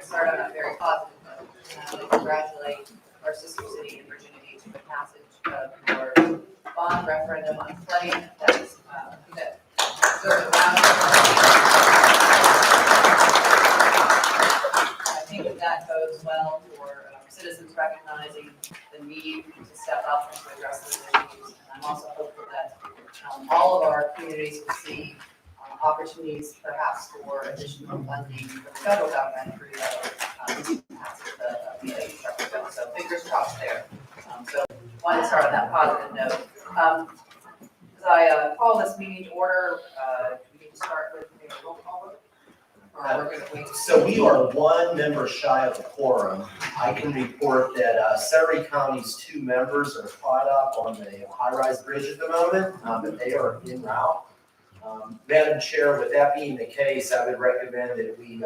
start on a very positive note. We congratulate our sister city in Virginia Beach for the passage of your bond referendum on flooding that is that deserves a round of applause. I think that bodes well for citizens recognizing the need to step up and to address those issues. And I'm also hopeful that all of our communities will see opportunities perhaps for additional funding from the federal government through the HRPDC bill. So fingers crossed there. So wanted to start on that positive note. As I call this meeting to order, we need to start with a roll call vote. We're going to wait. So we are one member shy of a quorum. I can report that Surrey County's 2 members are caught up on the high-rise bridge at the moment, but they are en route. Madam Chair, with that being the case, I would recommend that we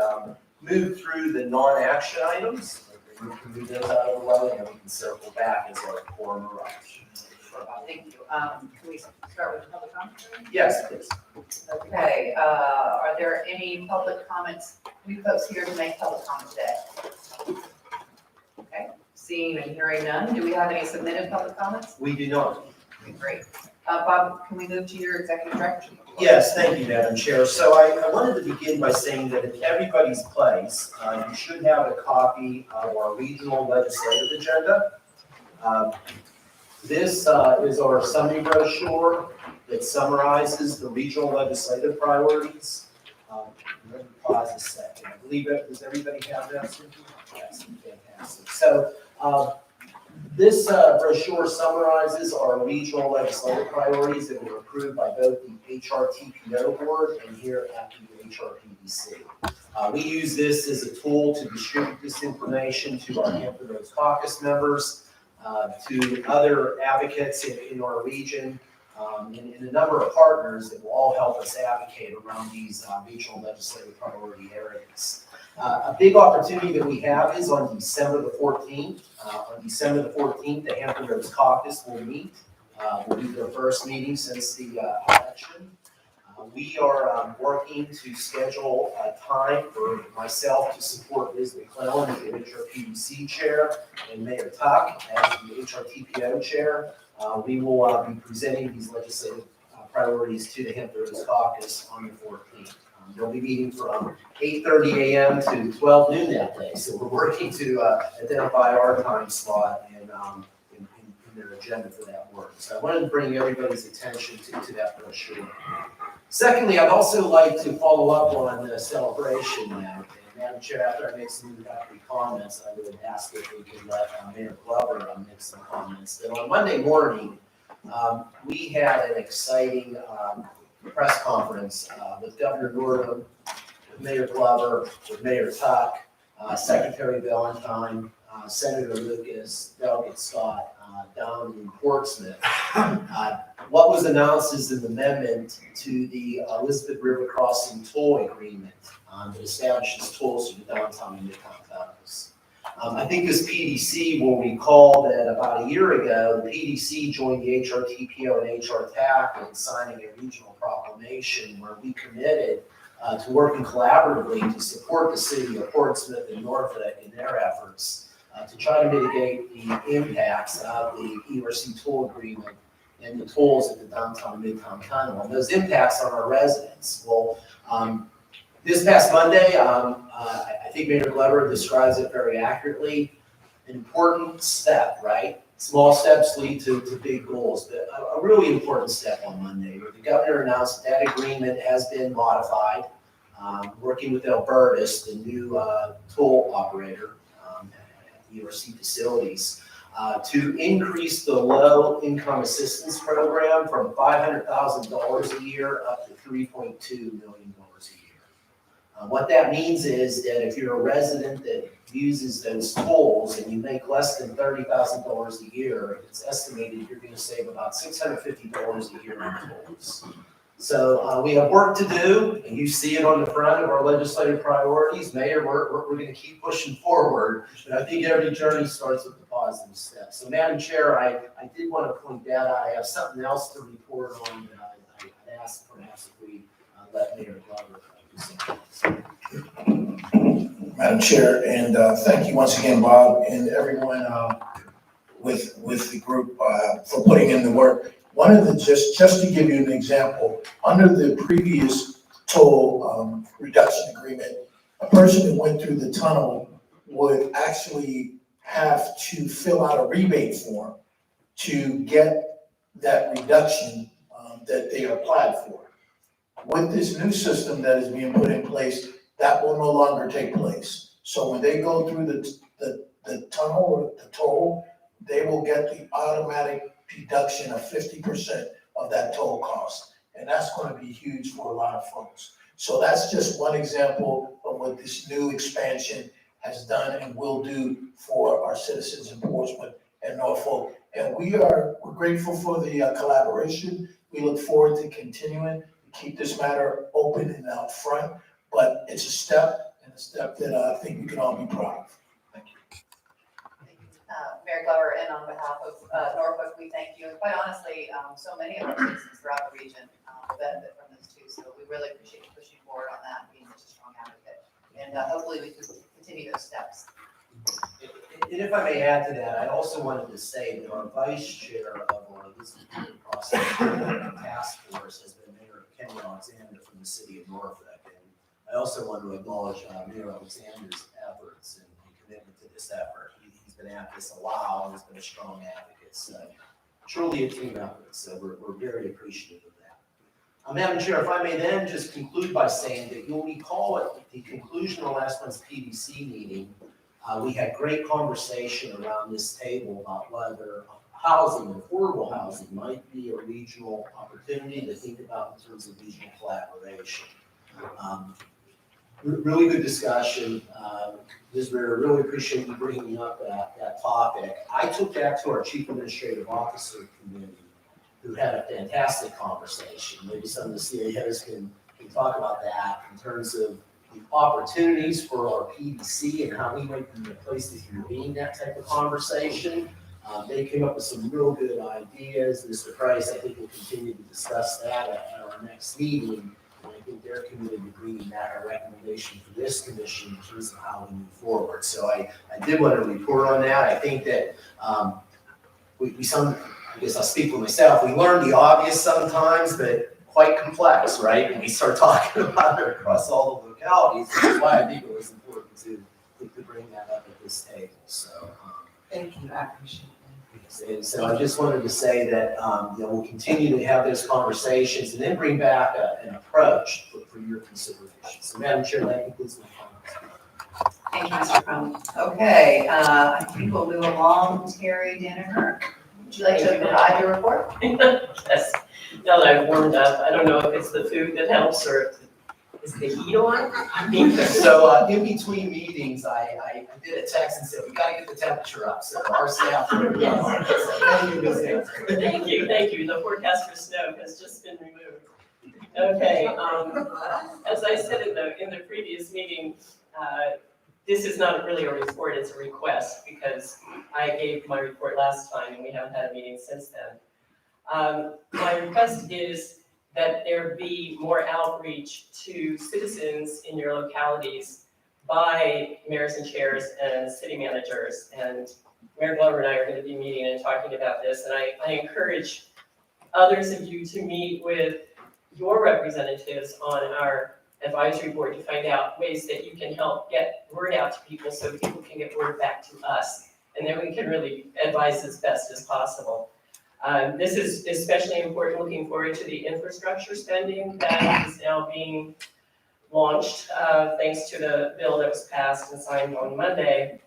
move through the non-action items. We can move those out of the way, and then we can circle back as our quorum arrives. Thank you. Can we start with the public commentary? Yes, please. Okay. Are there any public comments? Any folks here to make public comment today? Okay. Seeing and hearing none. Do we have any submitted public comments? We do not. Okay, great. Bob, can we move to your executive direction? Yes, thank you, Madam Chair. So I wanted to begin by saying that in everybody's place, you should have a copy of our regional legislative agenda. This is our summary brochure that summarizes the regional legislative priorities. Let me pause a second. I believe it. Does everybody have that? Yes, fantastic. So this brochure summarizes our regional legislative priorities that were approved by both the HRTPO board and here at the HRPDC. We use this as a tool to distribute this information to our Hampton Roads Caucus members, to other advocates in our region, and a number of partners that will all help us advocate around these regional legislative priority areas. A big opportunity that we have is on December the 14th. On December the 14th, the Hampton Roads Caucus will meet. Will be their first meeting since the election. We are working to schedule a time for myself to support Liz McClellan as the HRPDC chair and Mayor Tuck as the HRTPO chair. We will be presenting these legislative priorities to the Hampton Roads Caucus on the 14th. They'll be meeting from 8:30 a.m. to 12 noon that day. So we're working to identify our time slot and in their agenda for that work. So I wanted to bring everybody's attention to that brochure. Secondly, I'd also like to follow up on the celebration now. Madam Chair, after I make some introductory comments, I would ask if we could let Mayor Glover make some comments. But on Monday morning, we had an exciting press conference with Governor Northam, with Mayor Glover, with Mayor Tuck, Secretary Valentine, Senator Lucas, Delegate Scott, down in Portsmouth. What was announced is an amendment to the Elizabeth River Crossing toll agreement that establishes tolls for the downtown and midtown tunnels. I think this PDC will recall that about a year ago, the PDC joined the HRTPO and HRTAC in signing a regional proclamation where we committed to working collaboratively to support the city of Portsmouth and Norfolk in their efforts to try to mitigate the impacts of the ERC toll agreement and the tolls at the downtown and midtown tunnel and those impacts on our residents. Well, this past Monday, I think Mayor Glover describes it very accurately. An important step, right? Small steps lead to big goals, but a really important step on Monday where the governor announced that agreement has been modified, working with Albertus, the new toll operator at the ERC facilities, to increase the low-income assistance program from $500,000 a year up to $3.2 million a year. What that means is that if you're a resident that uses those tolls and you make less than $30,000 a year, it's estimated you're going to save about $650 a year on tolls. So we have work to do, and you see it on the front of our legislative priorities. Mayor, we're going to keep pushing forward, but I think every journey starts with the positive steps. So, Madam Chair, I did want to point that out. I have something else to report on that I'd ask perhaps if we let Mayor Glover. Madam Madam Chair, and thank you once again, Bob, and everyone with the group for putting in the work. One of the, just to give you an example, under the previous toll reduction agreement, a person that went through the tunnel would actually have to fill out a rebate form to get that reduction that they applied for. With this new system that is being put in place, that will no longer take place. So when they go through the tunnel or the toll, they will get the automatic deduction of 50% of that toll cost. And that's going to be huge for a lot of folks. So that's just one example of what this new expansion has done and will do for our citizens in Portsmouth and Norfolk. And we're grateful for the collaboration. We look forward to continuing to keep this matter open and out front, but it's a step that I think we can all be proud of. Thank you. Mayor Glover, and on behalf of Norfolk, we thank you. And quite honestly, so many of our citizens throughout the region will benefit from this too. So we really appreciate you pushing forward on that, being such a strong advocate. And hopefully we can continue those steps. And if I may add to that, I also wanted to say that our vice chair of our business process task force has been Mayor Kenny Alexander from the city of Norfolk. And I also want to acknowledge Mayor Alexander's efforts and commitment to this effort. He's been at this a while and has been a strong advocate. So truly a team effort. So we're very appreciative of that. Madam Chair, if I may then just conclude by saying that you'll recall at the conclusion of last month's PDC meeting, we had great conversation around this table about whether housing, affordable housing, might be a regional opportunity to think about in terms of regional collaboration. Really good discussion. Ms. Ritter, really appreciate you bringing up that topic. I took that to our Chief Administrative Officer committee, who had a fantastic conversation. Maybe some of the CAOs can talk about that in terms of the opportunities for our PDC and how we might be in a place to convene that type of conversation. They came up with some real good ideas. Mr. Price, I think, will continue to discuss that at our next meeting. And I think they're committed to bringing back a recommendation for this commission in terms of how we move forward. So I did want to report on that. I think that I guess I'll speak for myself, we learn the obvious sometimes, but quite complex, right? And we start talking about it across all the localities, which is why I think it was important to bring that up at this table. So Thank you, I appreciate it. And so I just wanted to say that we'll continue to have those conversations and then bring back an approach for your consideration. So Madam Chair, that concludes my comments. Thank you, Mr. Crum. Okay, I think we'll move along. Terry Danaher, would you like to provide your report? Yes, now that I've warmed up, I don't know if it's the food that helps or is the heat on? So in between meetings, I did a text and said, we gotta get the temperature up, so our staff. Thank you. The forecast for snow has just been removed. Okay, as I said in the previous meeting, this is not really a report, it's a request, because I gave my report last time and we haven't had a meeting since then. My request is that there be more outreach to citizens in your localities by mayors and chairs and city managers. And Mayor Glover and I are going to be meeting and talking about this. And I encourage others of you to meet with your representatives on our advisory board to find out ways that you can help get word out to people so people can get word back to us. And then we can really advise as best as possible. This is especially important looking forward to the infrastructure spending that is now being launched thanks to the bill that was passed and signed on Monday.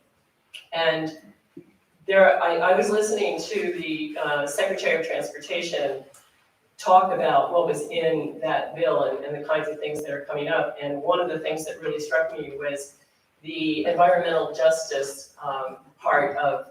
And I was listening to the Secretary of Transportation talk about what was in that bill and the kinds of things that are coming up. And one of the things that really struck me was the environmental justice part of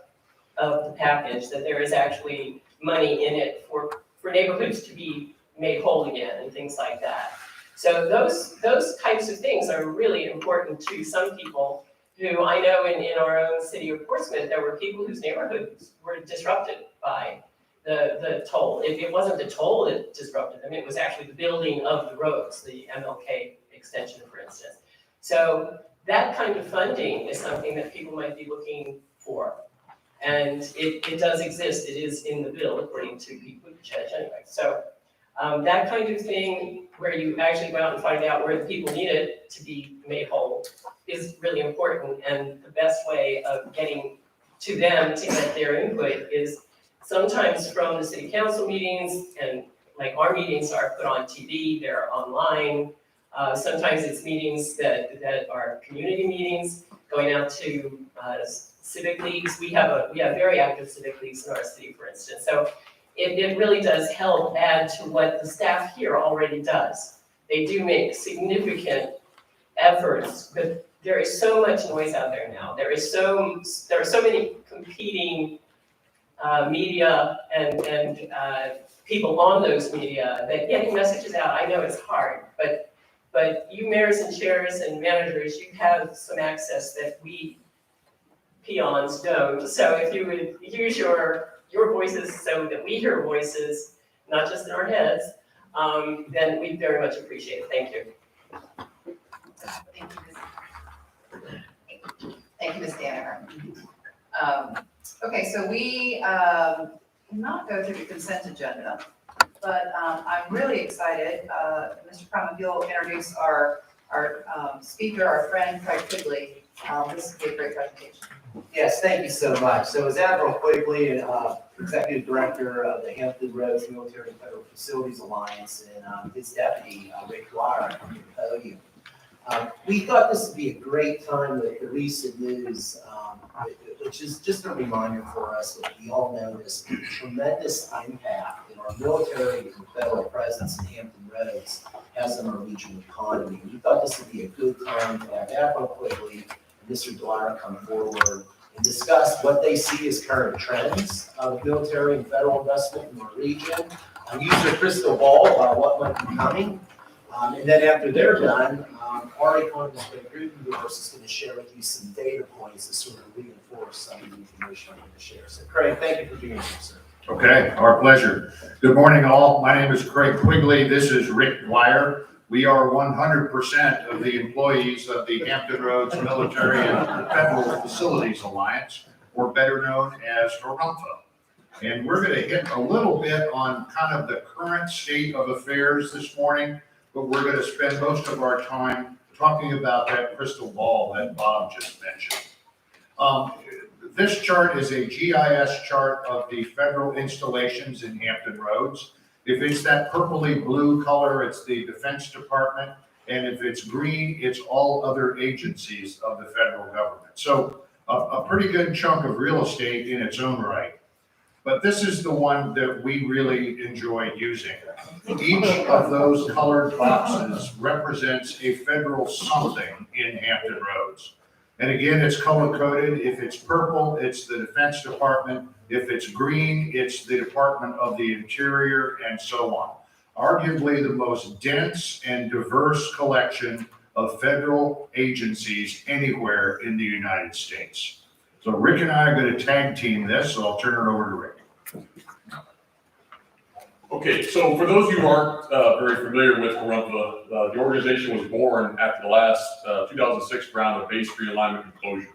the package, that there is actually money in it for neighborhoods to be made whole again and things like that. So those types of things are really important to some people who I know in our own city of Portsmouth, there were people whose neighborhoods were disrupted by the toll. It wasn't the toll that disrupted them, it was actually the building of the roads, the MLK extension, for instance. So that kind of funding is something that people might be looking for. And it does exist, it is in the bill according to Pete Buttigieg anyway. So that kind of thing where you actually go out and find out where the people need it to be made whole is really important. And the best way of getting to them to get their input is sometimes from the city council meetings, and like our meetings are put on TV, they're online. Sometimes it's meetings that are community meetings, going out to civic leagues. We have very active civic leagues in our city, for instance. So it really does help add to what the staff here already does. They do make significant efforts, but there is so much noise out there now. There are so many competing media and people on those media that getting messages out, I know it's hard, but you mayors and chairs and managers, you have some access that we peons don't. So if you would use your voices so that we hear voices, not just in our heads, then we very much appreciate it. Thank you. Thank you, Ms. Danaher. Okay, so we not go through the consent agenda, but I'm really excited. Mr. Crum, if you'll introduce our speaker, our friend Craig Quigley. This will be a great presentation. Yes, thank you so much. So as Admiral Quigley, Executive Director of the Hampton Roads Military and Federal Facilities Alliance, and his deputy, Rick Dwyer, on the podium. We thought this would be a great time with the recent news, which is just a reminder for us that we all know this tremendous impact that our military and federal presence in Hampton Roads has on our regional economy. We thought this would be a good time to have Admiral Quigley and Mr. Dwyer come forward and discuss what they see as current trends of military and federal investment in our region, use their crystal ball about what might be coming. And then after they're done, our economist, Craig Quigley, is going to share with you some data points to sort of reinforce some of the information I'm going to share. So Craig, thank you for being here, sir. Okay, our pleasure. Good morning, all. My name is Craig Quigley. This is Rick Dwyer. We are 100% of the employees of the Hampton Roads Military and Federal Facilities Alliance, or better known as HRPDC. And we're going to hit a little bit on kind of the current state of affairs this morning, but we're going to spend most of our time talking about that crystal ball that Bob just mentioned. This chart is a GIS chart of the federal installations in Hampton Roads. If it's that purpley blue color, it's the Defense Department. And if it's green, it's all other agencies of the federal government. So a pretty good chunk of real estate in its own right. But this is the one that we really enjoy using. Each of those colored boxes represents a federal something in Hampton Roads. And again, it's color coded. If it's purple, it's the Defense Department. If it's green, it's the Department of the Interior, and so on. Arguably the most dense and diverse collection of federal agencies anywhere in the United States. So Rick and I are going to tag team this, so I'll turn it over to Rick. Okay, so for those of you who aren't very familiar with HRPDC, the organization was born after the last 2006 round of base realignment and closure.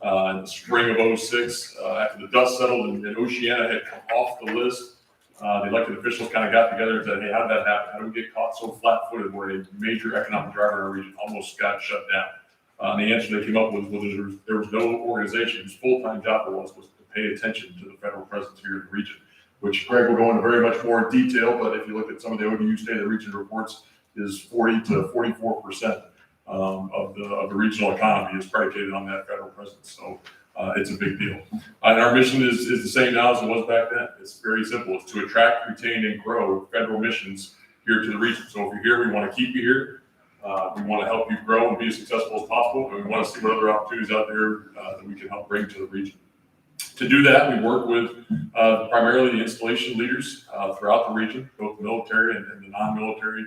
In the spring of 2006, after the dust settled and Oceana had come off the list, the elected officials kind of got together and said, hey, how did that happen? How did we get caught so flat-footed where a major economic driver in our region almost got shut down? And the answer they came up with was there was no organization whose full-time job was to pay attention to the federal presence here in the region, which Greg will go into very much more detail, but if you look at some of the ODU State of the Region reports, is 40 to 44% of the regional economy is predicated on that federal presence. So it's a big deal. And our mission is the same now as it was back then. It's very simple. It's to attract, retain, and grow federal missions here to the region. So if you're here, we want to keep you here. We want to help you grow and be as successful as possible, and we want to see what other opportunities out there that we can help bring to the region. To do that, we work with primarily the installation leaders throughout the region, both military and the non-military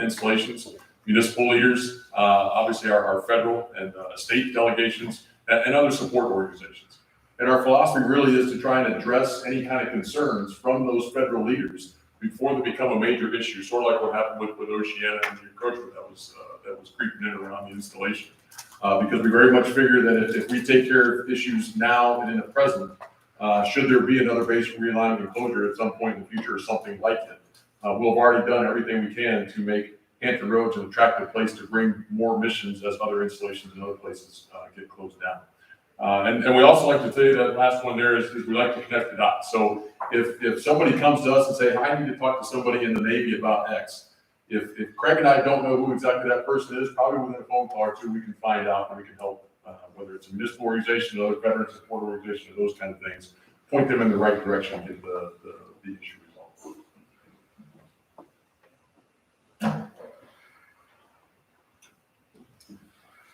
installations, municipal leaders, obviously our federal and state delegations, and other support organizations. And our philosophy really is to try and address any kind of concerns from those federal leaders before they become a major issue, sort of like what happened with Oceana and the encroachment that was creeping in around the installation. Because we very much figure that if we take care of issues now and in the present, should there be another base realignment and closure at some point in the future or something like it, we'll have already done everything we can to make Hampton Roads an attractive place to bring more missions as other installations in other places get closed down. And we also like to say that last one there is we like to connect the dots. So if somebody comes to us and say, I need to talk to somebody in the Navy about X, if Craig and I don't know who exactly that person is, probably within a phone call or two, we can find out and we can help, whether it's a municipal organization, another veteran support organization, or those kind of things, point them in the right direction and get the issue resolved.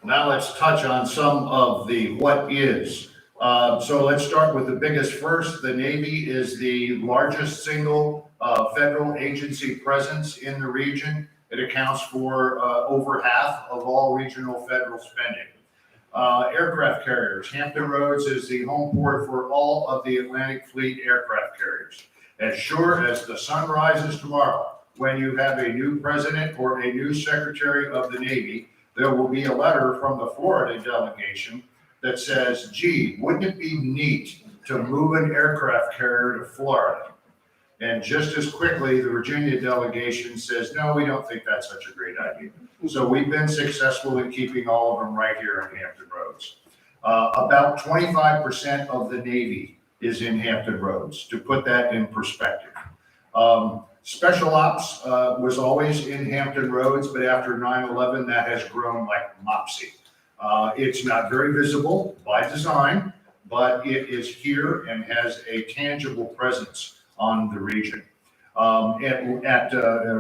Now let's touch on some of the what is. So let's start with the biggest first. The Navy is the largest single federal agency presence in the region. It accounts for over half of all regional federal spending. Aircraft carriers. Hampton Roads is the home port for all of the Atlantic Fleet aircraft carriers. As sure as the sun rises tomorrow, when you have a new president or a new secretary of the Navy, there will be a letter from the Florida delegation that says, gee, wouldn't it be neat to move an aircraft carrier to Florida? And just as quickly, the Virginia delegation says, no, we don't think that's such a great idea. So we've been successful in keeping all of them right here in Hampton Roads. About 25% of the Navy is in Hampton Roads, to put that in perspective. Special Ops was always in Hampton Roads, but after 9/11, that has grown like mopsy. It's not very visible by design, but it is here and has a tangible presence on the region.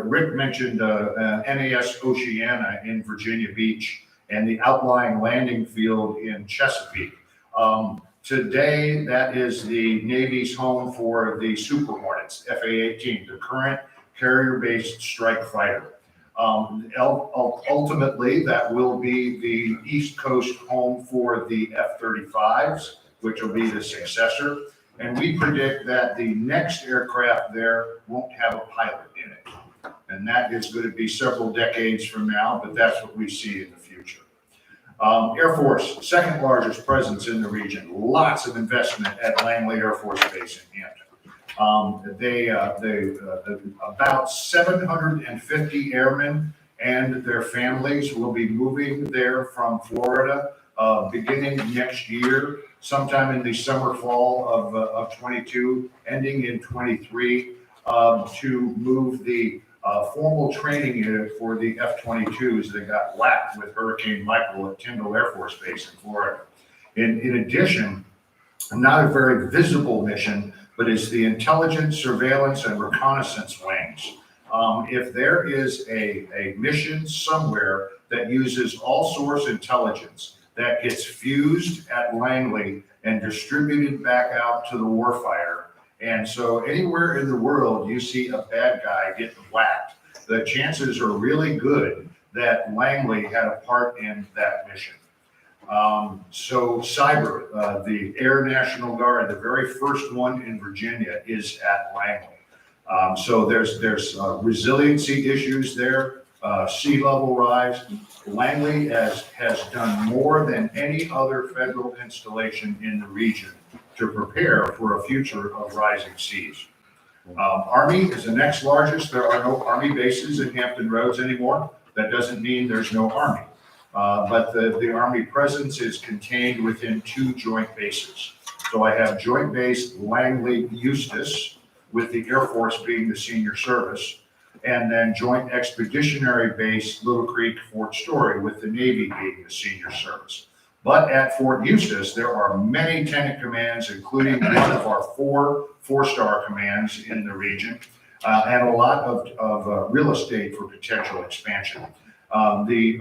Rick mentioned NAS Oceana in Virginia Beach and the outlying landing field in Chesapeake. Today, that is the Navy's home for the Super Hornets, FA-18, the current carrier-based strike fighter. Ultimately, that will be the East Coast home for the F-35s, which will be the successor. And we predict that the next aircraft there won't have a pilot in it. And that is going to be several decades from now, but that's what we see in the future. Air Force, second largest presence in the region. Lots of investment at Langley Air Force Base in Hampton. About 750 airmen and their families will be moving there from Florida beginning next year, sometime in the summer, fall of 22, ending in 23, to move the formal training unit for the F-22s that got whacked with Hurricane Michael at Tyndall Air Force Base in Florida. In addition, not a very visible mission, but it's the intelligence, surveillance, and reconnaissance wings. If there is a mission somewhere that uses all source intelligence that gets fused at Langley and distributed back out to the warfighter, and so anywhere in the world you see a bad guy getting whacked, the chances are really good that Langley had a part in that mission. So cyber, the Air National Guard, the very first one in Virginia is at Langley. So there's resiliency issues there, sea level rise. Langley has done more than any other federal installation in the region to prepare for a future of rising seas. Army is the next largest. There are no Army bases in Hampton Roads anymore. That doesn't mean there's no Army. But the Army presence is contained within 2 joint bases. So I have Joint Base Langley Eustis, with the Air Force being the senior service, and then Joint Expeditionary Base Little Creek Fort Story, with the Navy being the senior service. But at Fort Eustis, there are many tenant commands, including one of our 4 4-star commands in the region, and a lot of real estate for potential expansion. The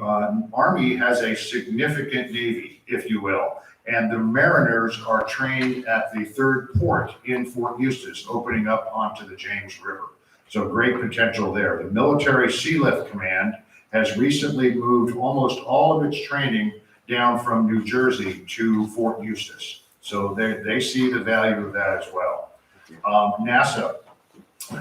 Army has a significant Navy, if you will, and the mariners are trained at the 3rd port in Fort Eustis, opening up onto the James River. So great potential there. The Military Sea Lift Command has recently moved almost all of its training down from New Jersey to Fort Eustis. So they see the value of that as well. NASA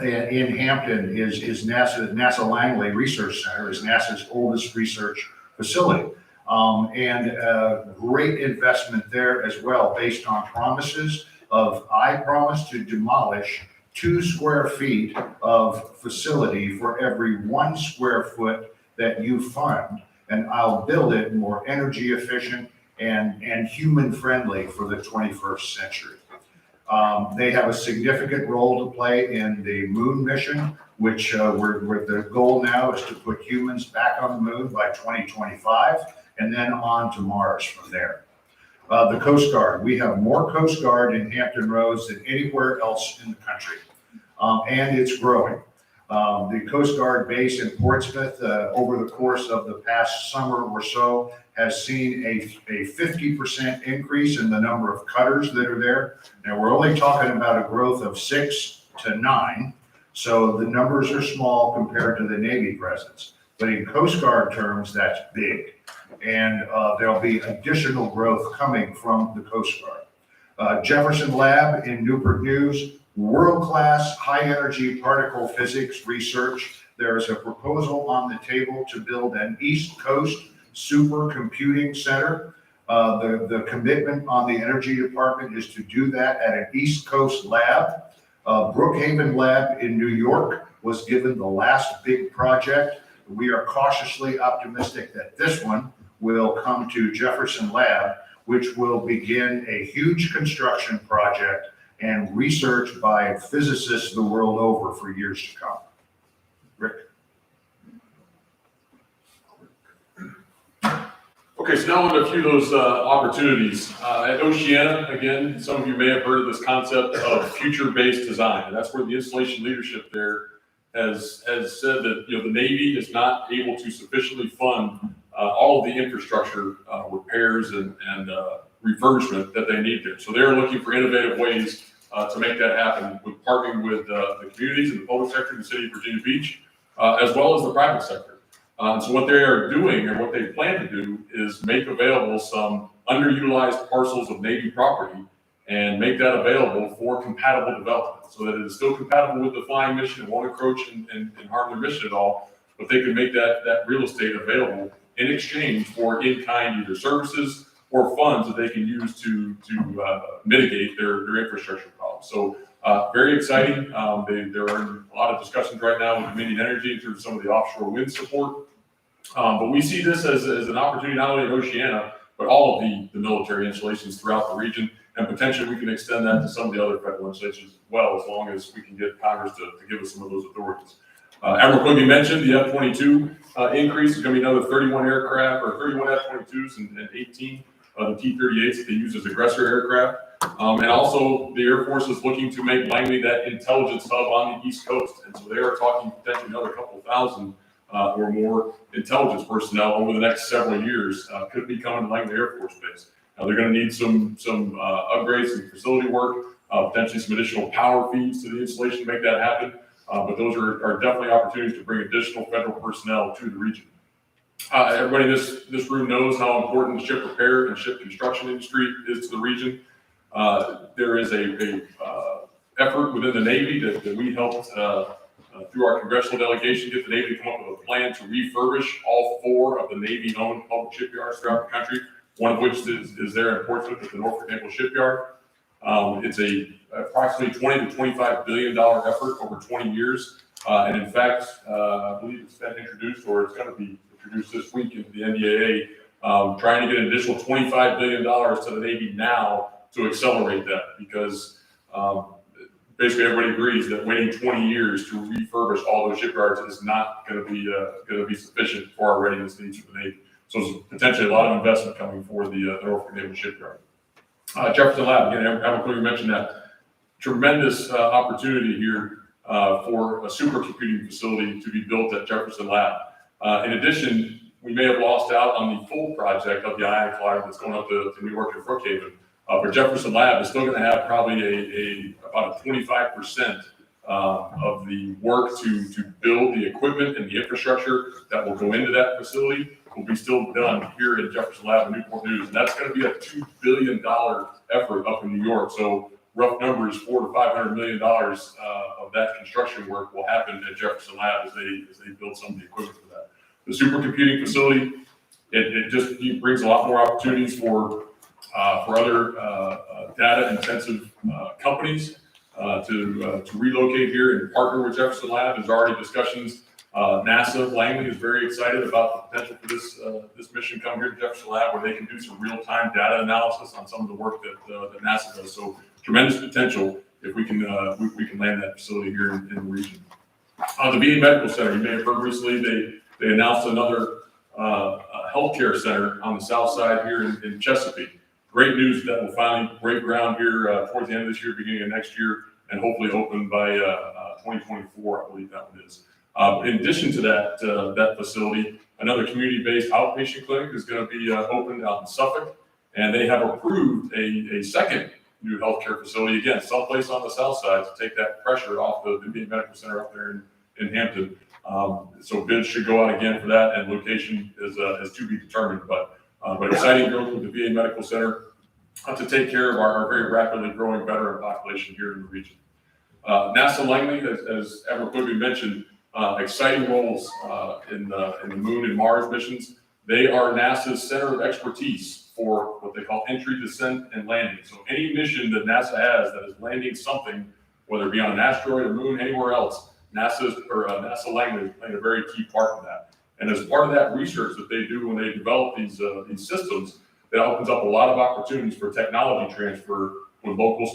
in Hampton is NASA Langley Research Center is NASA's oldest research facility. And great investment there as well, based on promises of, I promise to demolish 2 square feet of facility for every 1 square foot that you fund, and I'll build it more energy efficient and human friendly for the 21st century. They have a significant role to play in the moon mission, which where the goal now is to put humans back on the moon by 2025, and then on to Mars from there. The Coast Guard, we have more Coast Guard in Hampton Roads than anywhere else in the country, and it's growing. The Coast Guard base in Portsmouth, over the course of the past summer or so, has seen a 50% increase in the number of cutters that are there. Now, we're only talking about a growth of 6 to 9, so the numbers are small compared to the Navy presence. But in Coast Guard terms, that's big. And there'll be additional growth coming from the Coast Guard. Jefferson Lab in Newport News, world-class high-energy particle physics research. There is a proposal on the table to build an East Coast supercomputing center. The commitment on the Energy Department is to do that at an East Coast lab. Brookhaven Lab in New York was given the last big project. We are cautiously optimistic that this one will come to Jefferson Lab, which will begin a huge construction project and research by physicists the world over for years to come. Rick. Okay, so now on to a few of those opportunities. At Oceana, again, some of you may have heard of this concept of future-based design, and that's where the installation leadership there has said that the Navy is not able to sufficiently fund all of the infrastructure repairs and refurbishment that they need there. So they're looking for innovative ways to make that happen, with partnering with the communities and the public sector in the city of Virginia Beach, as well as the private sector. So what they are doing, or what they plan to do, is make available some underutilized parcels of Navy property and make that available for compatible development, so that it is still compatible with the flying mission and won't encroach and harm their mission at all, but they can make that real estate available in exchange for in-kind either services or funds that they can use to mitigate their infrastructure problems. So very exciting. There are a lot of discussions right now with Dominion Energy in terms of some of the offshore wind support. But we see this as an opportunity not only in Oceana, but all of the military installations throughout the region. And potentially we can extend that to some of the other federal installations as well, as long as we can get Congress to give us some of those authorities. Admiral Quigley mentioned the F-22 increase is going to be another 31 aircraft, or 31 F-22s and 18 the T-38s that they use as aggressor aircraft. And also the Air Force is looking to make Langley that intelligence hub on the East Coast. And so they are talking potentially another couple thousand or more intelligence personnel over the next several years could be coming to Langley Air Force Base. Now they're going to need some upgrades and facility work, potentially some additional power feeds to the installation to make that happen. But those are definitely opportunities to bring additional federal personnel to the region. Everybody in this room knows how important the ship repair and ship construction industry is to the region. There is a effort within the Navy that we helped through our congressional delegation get the Navy to come up with a plan to refurbish all 4 of the Navy-owned public shipyards throughout the country, one of which is there in Portsmouth at the Norfolk Naval Shipyard. It's approximately $20 to $25 billion effort over 20 years. And in fact, I believe it's been introduced, or it's going to be introduced this week into the NDAA, trying to get an additional $25 billion to the Navy now to accelerate that, because basically everybody agrees that waiting 20 years to refurbish all those shipyards is not going to be sufficient for our readiness needs for the Navy. So there's potentially a lot of investment coming for the Norfolk Naval Shipyard. Jefferson Lab, again, Admiral Quigley mentioned that. Tremendous opportunity here for a supercomputing facility to be built at Jefferson Lab. In addition, we may have lost out on the full project of the ion collider that's going up to New York and Brookhaven. But Jefferson Lab is still going to have probably about a 25% of the work to build the equipment and the infrastructure that will go into that facility will be still done here at Jefferson Lab in Newport News. And that's going to be a $2 billion effort up in New York. So rough numbers, $400 to $500 million of that construction work will happen at Jefferson Lab as they build some of the equipment for that. The supercomputing facility, It just brings a lot more opportunities for other data-intensive companies to relocate here and partner with Jefferson Lab. There's already discussions. NASA Langley is very excited about the potential for this mission come here to Jefferson Lab, where they can do some real-time data analysis on some of the work that NASA does. So tremendous potential if we can land that facility here in the region. The VA Medical Center, you may have heard recently, they announced another healthcare center on the south side here in Chesapeake. Great news that will finally break ground here towards the end of this year, beginning of next year, and hopefully open by 2024, I believe that one is. In addition to that facility, another community-based outpatient clinic is going to be opened out in Suffolk, and they have approved a second new healthcare facility, again, someplace on the south side, to take that pressure off the VA Medical Center up there in Hampton. So bids should go out again for that, and location is to be determined. But exciting growth with the VA Medical Center to take care of our very rapidly growing veteran population here in the region. NASA Langley, as Admiral Quigley mentioned, exciting roles in the Moon and Mars missions. They are NASA's center of expertise for what they call entry, descent, and landing. So any mission that NASA has that is landing something, whether it be on an asteroid, a moon, anywhere else, NASA Langley is playing a very key part in that. And as part of that research that they do when they develop these systems, that opens up a lot of opportunities for technology transfer with local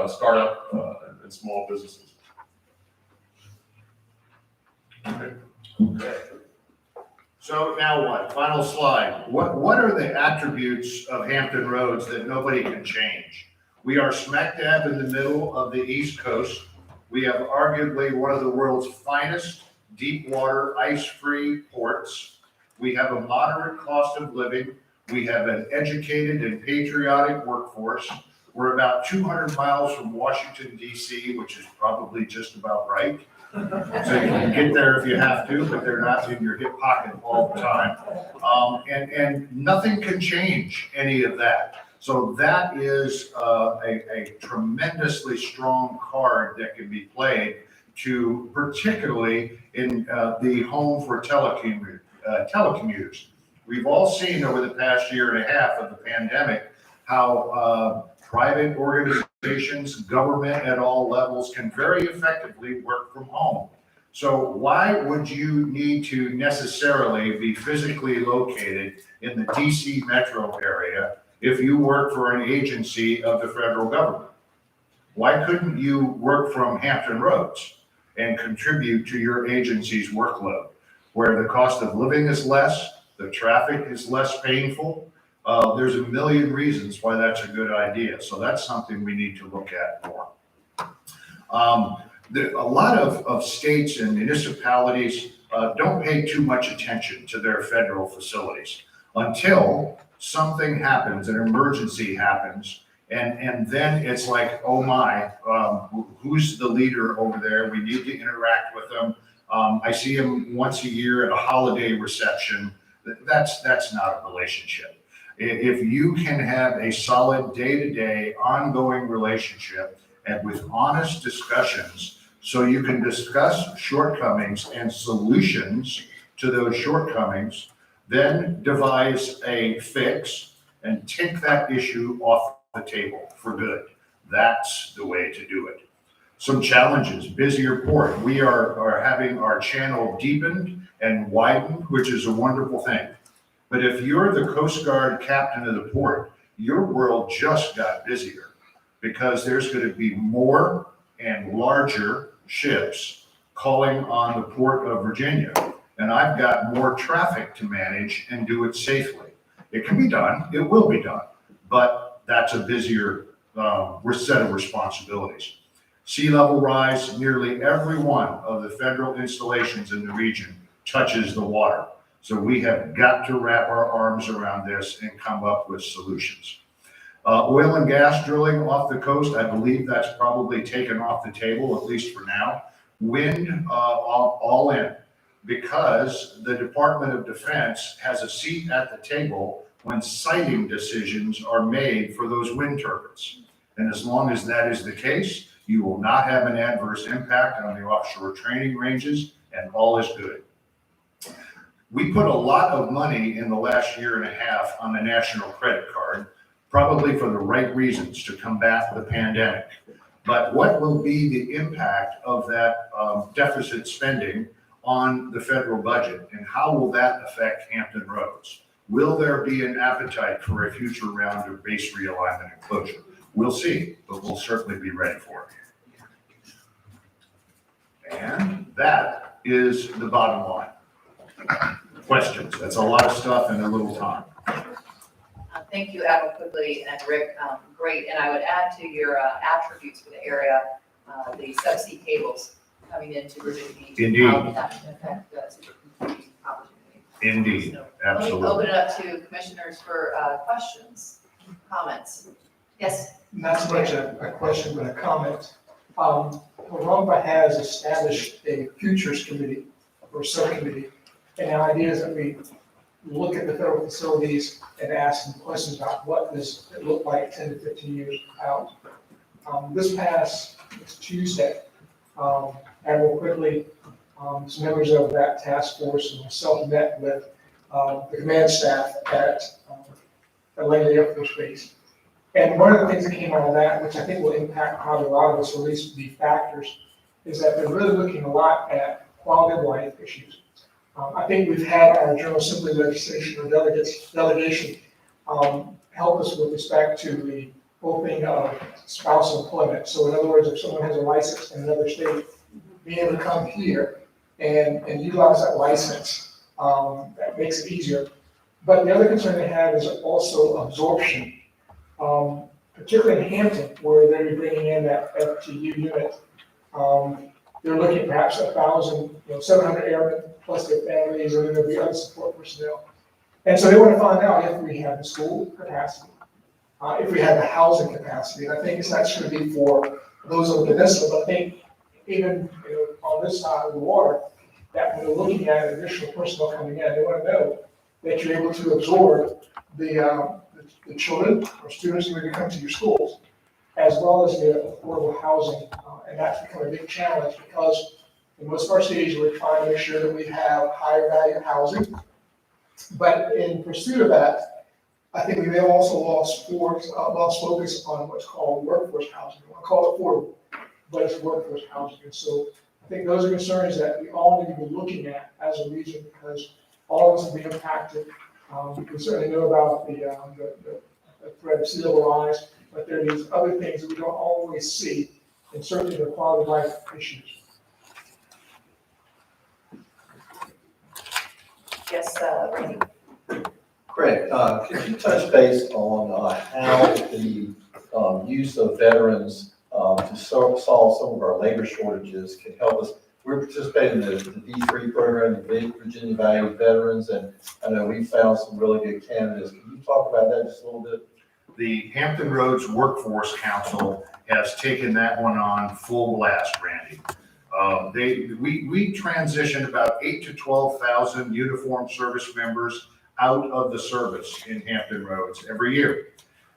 startup and small businesses. Okay. So now what? Final slide. What are the attributes of Hampton Roads that nobody can change? We are smack dab in the middle of the East Coast. We have arguably one of the world's finest deep water, ice-free ports. We have a moderate cost of living. We have an educated and patriotic workforce. We're about 200 miles from Washington, D.C., which is probably just about right. So you can get there if you have to, but they're not in your hip pocket all the time. And nothing can change any of that. So that is a tremendously strong card that can be played to, particularly in the home for telecommuters. We've all seen over the past year and a half of the pandemic how private organizations, government at all levels can very effectively work from home. So why would you need to necessarily be physically located in the DC metro area if you work for an agency of the federal government? Why couldn't you work from Hampton Roads and contribute to your agency's workload, where the cost of living is less, the traffic is less painful? There's a million reasons why that's a good idea. So that's something we need to look at more. A lot of states and municipalities don't pay too much attention to their federal facilities until something happens, an emergency happens, and then it's like, oh my, who's the leader over there? We need to interact with them. I see them once a year at a holiday reception. That's not a relationship. If you can have a solid day-to-day ongoing relationship and with honest discussions, so you can discuss shortcomings and solutions to those shortcomings, then devise a fix and take that issue off the table for good. That's the way to do it. Some challenges: busier port. We are having our channel deepened and widened, which is a wonderful thing. But if you're the Coast Guard captain of the port, your world just got busier because there's going to be more and larger ships calling on the Port of Virginia. And I've got more traffic to manage and do it safely. It can be done, it will be done, but that's a busier set of responsibilities. Sea level rise: nearly every one of the federal installations in the region touches the water. So we have got to wrap our arms around this and come up with solutions. Oil and gas drilling off the coast, I believe that's probably taken off the table, at least for now. Wind, all in, because the Department of Defense has a seat at the table when siting decisions are made for those wind turbines. And as long as that is the case, you will not have an adverse impact on the offshore training ranges, and all is good. We put a lot of money in the last year and a half on the national credit card, probably for the right reasons to combat the pandemic. But what will be the impact of that deficit spending on the federal budget, and how will that affect Hampton roads? Will there be an appetite for a future round of base realignment and closure? We'll see, but we'll certainly be ready for it. And that is the bottom line. Questions? That's a lot of stuff in a little time. Thank you, Admiral Quigley and Rick. Great. And I would add to your attributes for the area, the subsea cables coming into Virginia Beach. Indeed. How that can affect the opportunity. Indeed, So, absolutely. Let me open it up to commissioners for questions, comments. Yes? Not so much a question, but a comment. Harampa has established a futures committee or subcommittee, and the idea is that we look at the federal facilities and ask them questions about what does it look like 10 to 15 years out. This past Tuesday, Admiral Quigley, some members of that task force and myself met with the command staff at Langley Air Force Base. And one of the things that came out of that, which I think will impact probably a lot of us, or at least the factors, is that they're really looking a lot at quality of life issues. I think we've had our General Assembly legislation or delegation help us with respect to the whole thing of spousal employment. So in other words, if someone has a license in another state, being able to come here and utilize that license, that makes it easier. But the other concern they have is also absorption, particularly in Hampton, where they're bringing in that FTU unit. They're looking perhaps 1,000, 700 airmen plus their families, and then there'll be other support personnel. And so they want to find out if we have the school capacity, if we have the housing capacity. And I think it's not just going to be for those on the peninsula, but I think even on this side of the water, that when they're looking at additional personnel coming in, they want to know that you're able to absorb the children or students who are going to come to your schools, as well as the affordable housing. And that's become a big challenge because in most of our cities, we're trying to make sure that we have higher value housing. But in pursuit of that, I think we may have also lost focus on what's called workforce housing. I want to call it affordable, but it's workforce housing. And so I think those are concerns that we all need to be looking at as a region, because all of us will be impacted. We can certainly know about the threat of sea level rise, but there are these other things that we don't always see, and certainly the quality of life issues. Yes, Randy? Craig, could you touch base on how the use of veterans to solve some of our labor shortages can help us? We're participating in the D3 program, the Virginia Valued Veterans, and I know we found some really good candidates. Can you talk about that just a little bit? The Hampton Roads Workforce Council has taken that one on full blast, Randy. We transitioned about 8,000 to 12,000 uniformed service members out of the service in Hampton Roads every year.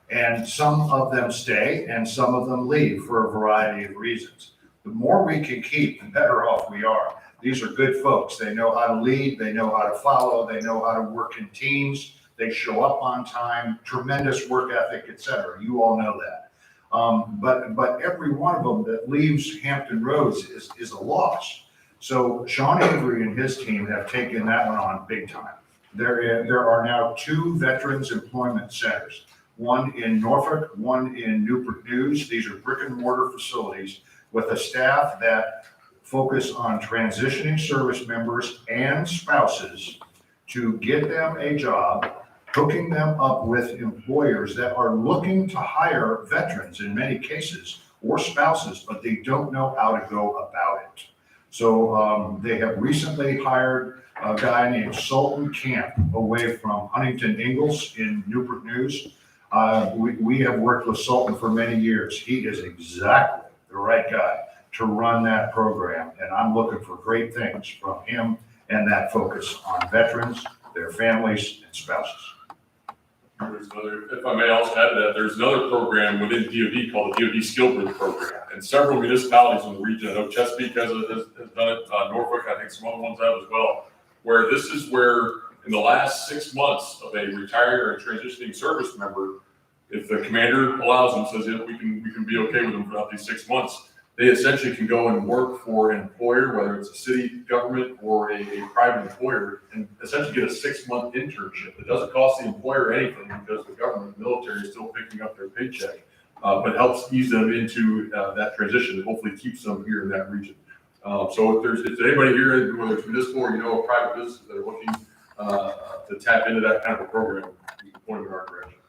And some of them stay and some of them leave for a variety of reasons. The more we can keep, the better off we are. These are good folks. They know how to lead, they know how to follow, they know how to work in teams, they show up on time, tremendous work ethic, etc. You all know that. But every one of them that leaves Hampton Roads is a loss. So Sean Avery and his team have taken that one on big time. There are now 2 veterans employment centers, one in Norfolk, one in Newport News. These are brick and mortar facilities with a staff that focus on transitioning service members and spouses to get them a job, hooking them up with employers that are looking to hire veterans in many cases, or spouses, but they don't know how to go about it. So they have recently hired a guy named Sultan Camp away from Huntington Ingalls in Newport News. We have worked with Sultan for many years. He is exactly the right guy to run that program, and I'm looking for great things from him and that focus on veterans, their families, and spouses. There's another, if I may also add to that, there's another program within DoD called the DoD Skill Bridge Program, and several municipalities in the region. I know Chesapeake has done it, Norfolk, I think some other ones have as well. where this is where in the last 6 months of a retired or a transitioning service member, if the commander allows them, says, yeah, we can be okay with them throughout these 6 months, they essentially can go and work for an employer, whether it's a city government or a private employer, and essentially get a 6-month internship. It doesn't cost the employer anything because the government, the military is still picking up their paycheck, but helps ease them into that transition and hopefully keeps them here in that region. So if there's anybody here, whether it's municipal or private businesses that are looking to tap into that kind of a program, you can point them in our direction.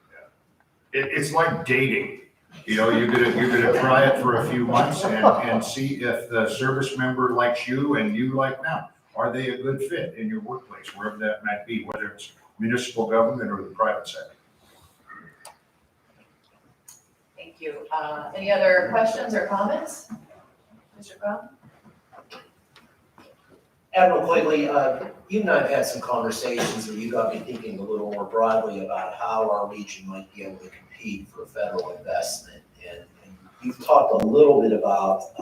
It's like dating. You're gonna try it for a few months and see if the service member likes you and you like them. Are they a good fit in your workplace, wherever that might be, whether it's municipal government or the private sector? Thank you. Any other questions or comments? Mr. Brown? Admiral Quigley, you and I have had some conversations where you got me thinking a little more broadly about how our region might be able to compete for federal investment. And you've talked a little bit about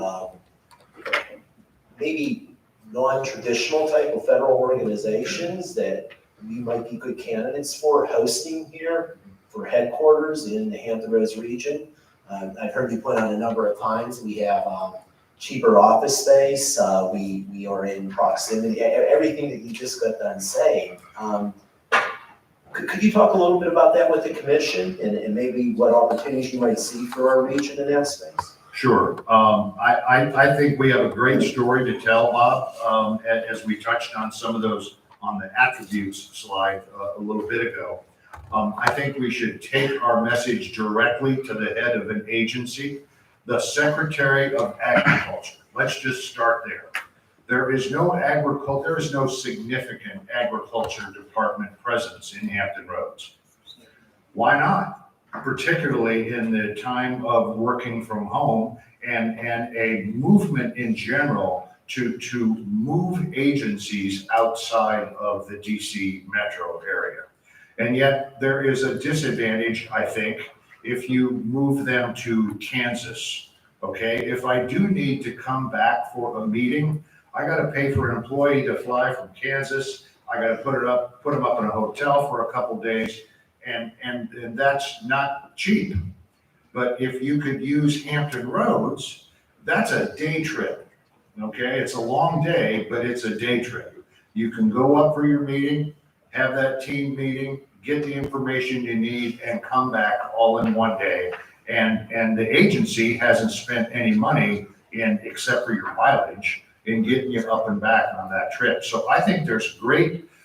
maybe non-traditional type of federal organizations that we might be good candidates for hosting here for headquarters in the Hampton Roads region. I've heard you point out a number of times we have cheaper office space. We are in proximity. Everything that you just got done saying. Could you talk a little bit about that with the commission and maybe what opportunities you might see for our region in that space? Sure. I think we have a great story to tell, Bob, as we touched on some of those on the attributes slide a little bit ago. I think we should take our message directly to the head of an agency, the Secretary of Agriculture. Let's just start there. There is no significant agriculture department presence in Hampton Roads. Why not? Particularly in the time of working from home and a movement in general to move agencies outside of the DC metro area. And yet there is a disadvantage, I think, if you move them to Kansas, okay? If I do need to come back for a meeting, I gotta pay for an employee to fly from Kansas. I gotta put them up in a hotel for a couple days, and that's not cheap. But if you could use Hampton Roads, that's a day trip, okay? It's a long day, but it's a day trip. You can go up for your meeting, have that team meeting, get the information you need, and come back all in one day. And the agency hasn't spent any money except for your mileage in getting you up and back on that trip. So I think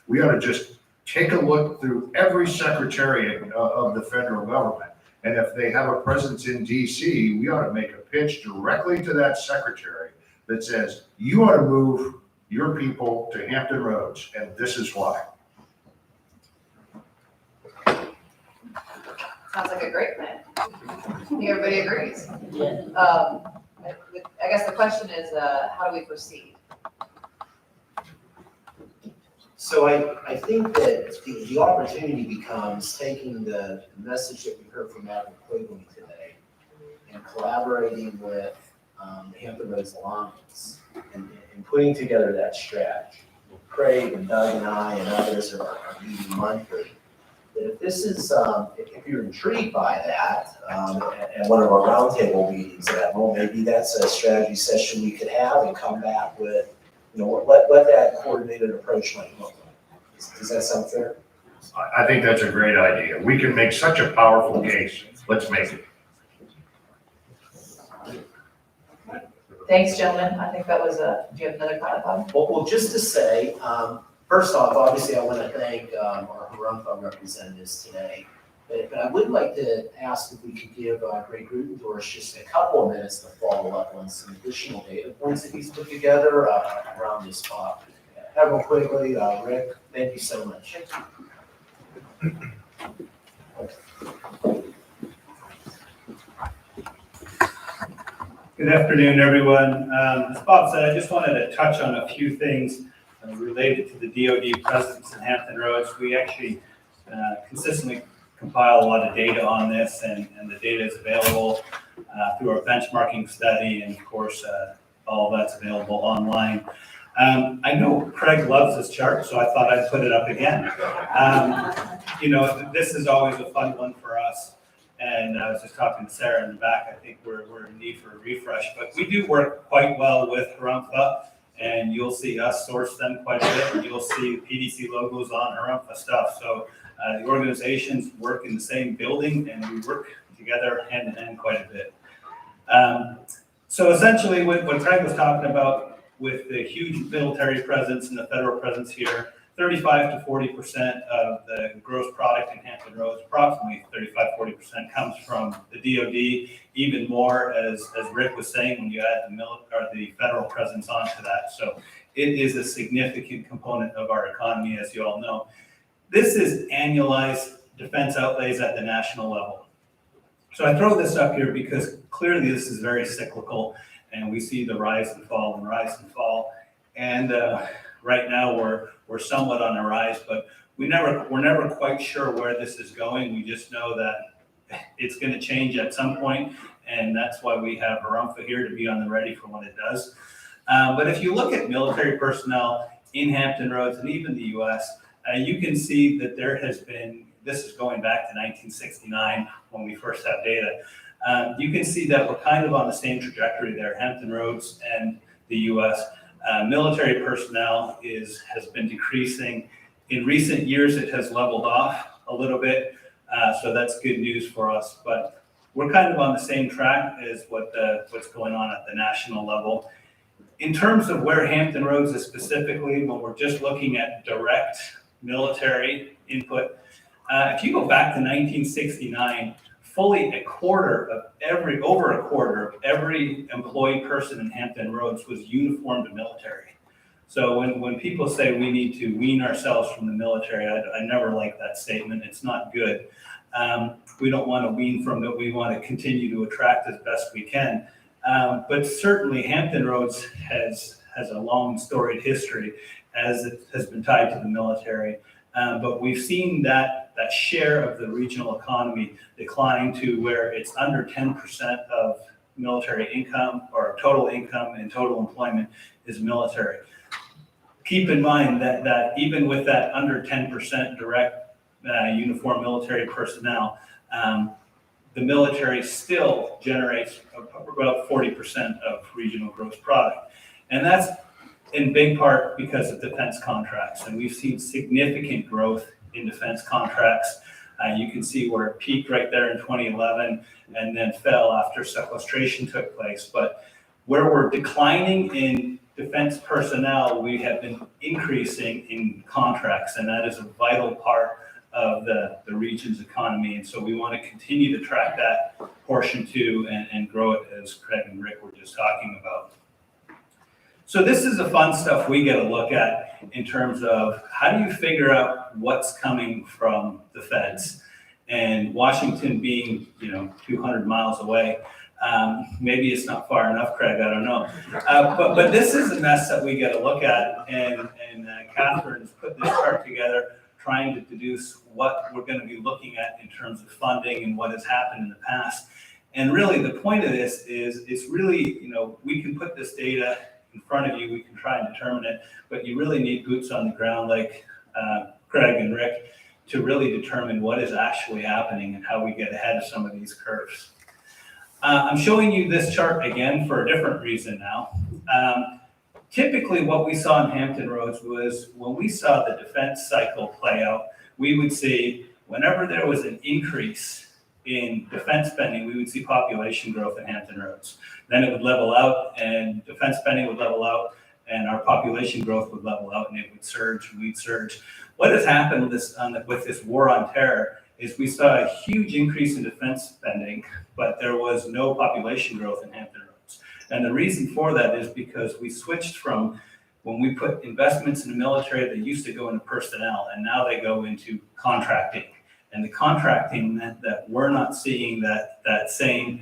we ought to just take a look through every secretariat of the federal government. And if they have a presence in DC, we ought to make a pitch directly to that secretary that says, you ought to move your people to Hampton Roads, and this is why. Sounds like a great plan. I think everybody agrees. I guess the question is, how do we proceed? So I think that the opportunity becomes taking the message that we heard from Admiral Quigley today and collaborating with the Hampton Roads Alliance and putting together that strategy. Craig and Doug and I and others are meeting monthly. That if this is, if you're intrigued by that, at one of our roundtable meetings, Admiral, maybe that's a strategy session we could have and come back with, what that coordinated approach might look like. Does that sound fair? I think that's a great idea. We can make such a powerful case. Let's make it. Thanks, gentlemen. I think that was do you have another comment, Bob? Well, just to say, first off, obviously, I want to thank our Harumpha representatives today. But I would like to ask if we could give Greg Grudendorf just a couple of minutes to follow up on some additional data points that he's put together around this topic. Admiral Quigley, Rick, thank you so much. Good afternoon, everyone. As Bob said, I just wanted to touch on a few things related to the DoD presence in Hampton Roads. We actually consistently compile a lot of data on this, and the data is available through our benchmarking study, and of course, all of that's available online. I know Craig loves this chart, so I thought I'd put it up again. This is always a fun one for us. And I was just talking to Sarah in the back, I think we're in need for a refresh, but we do work quite well with Harumpha, and you'll see us source them quite a bit, and you'll see PDC logos on Harumpha stuff. So the organizations work in the same building, and we work together hand in hand quite a bit. So essentially what Craig was talking about with the huge military presence and the federal presence here, 35 to 40% of the gross product in Hampton Roads, approximately 35-40% comes from the DoD, even more as Rick was saying, when you add the federal presence onto that. So it is a significant component of our economy, as you all know. This is annualized defense outlays at the national level. So I throw this up here because clearly this is very cyclical, and we see the rise and fall and rise and fall. And right now we're somewhat on a rise, but we're never quite sure where this is going. We just know that it's going to change at some point, and that's why we have Harumpha here to be on the ready for when it does. But if you look at military personnel in Hampton Roads and even the U.S., you can see that there has been, this is going back to 1969 when we first have data. You can see that we're kind of on the same trajectory there, Hampton Roads and the U.S. Military personnel has been decreasing. In recent years, it has leveled off a little bit, so that's good news for us. But we're kind of on the same track as what's going on at the national level. In terms of where Hampton Roads is specifically, when we're just looking at direct military input, if you go back to 1969, fully over a quarter of every employed person in Hampton Roads was uniformed military. So when people say we need to wean ourselves from the military, I never like that statement. It's not good. We don't want to wean from it. We want to continue to attract as best we can. But certainly Hampton Roads has a long storied history as it has been tied to the military. But we've seen that share of the regional economy decline to where it's under 10% of military income, or total income and total employment is military. Keep in mind that even with that under 10% direct uniform military personnel, the military still generates about 40% of regional gross product. And that's in big part because of defense contracts. And we've seen significant growth in defense contracts. You can see where it peaked right there in 2011 and then fell after sequestration took place. But where we're declining in defense personnel, we have been increasing in contracts, and that is a vital part of the region's economy. And so we want to continue to track that portion too and grow it, as Craig and Rick were just talking about. So this is the fun stuff we get a look at in terms of how do you figure out what's coming from the feds. And Washington being, 200 miles away, maybe it's not far enough, Craig, I don't know. But this is a mess that we get a look at, and Catherine's put this chart together trying to deduce what we're going to be looking at in terms of funding and what has happened in the past. And really the point of this is it's really, we can put this data in front of you, we can try and determine it, but you really need boots on the ground like Craig and Rick to really determine what is actually happening and how we get ahead of some of these curves. I'm showing you this chart again for a different reason now. Typically what we saw in Hampton Roads was when we saw the defense cycle play out, we would see whenever there was an increase in defense spending, we would see population growth in Hampton Roads. Then it would level out and defense spending would level out and our population growth would level out and it would surge, we'd surge. What has happened with this war on terror is we saw a huge increase in defense spending, but there was no population growth in Hampton Roads. And the reason for that is because we switched from when we put investments in the military, they used to go into personnel and now they go into contracting. And the contracting meant that we're not seeing that same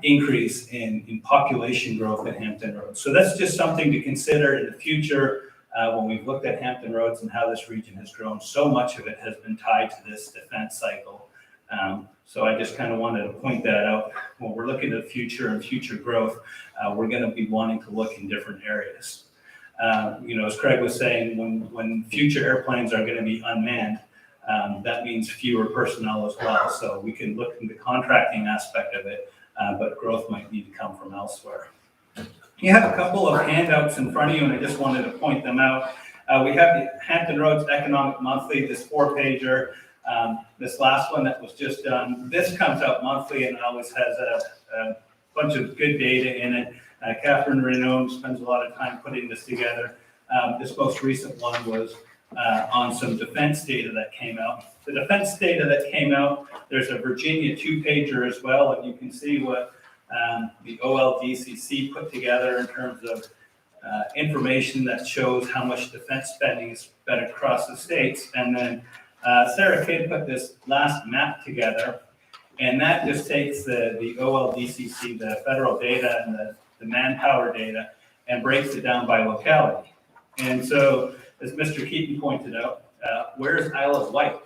increase in population growth in Hampton Roads. So that's just something to consider in the future when we've looked at Hampton Roads and how this region has grown. So much of it has been tied to this defense cycle. So I just kind of wanted to point that out. When we're looking at the future and future growth, we're going to be wanting to look in different areas. As Craig was saying, when future airplanes are going to be unmanned, that means fewer personnel as well. So we can look in the contracting aspect of it, but growth might need to come from elsewhere. You have a couple of handouts in front of you, and I just wanted to point them out. We have the Hampton Roads Economic Monthly, this 4-pager. This last one that was just done, this comes out monthly and always has a bunch of good data in it. Catherine Renaud spends a lot of time putting this together. This most recent one was on some defense data that came out. The defense data that came out, there's a Virginia 2-pager as well, and you can see what the OLDCC put together in terms of information that shows how much defense spending is spent across the states. And then Sarah Kidd put this last map together, and that just takes the OLDCC, the federal data and the manpower data, and breaks it down by locality. And so, as Mr. Keaton pointed out, where's Isle of Wight?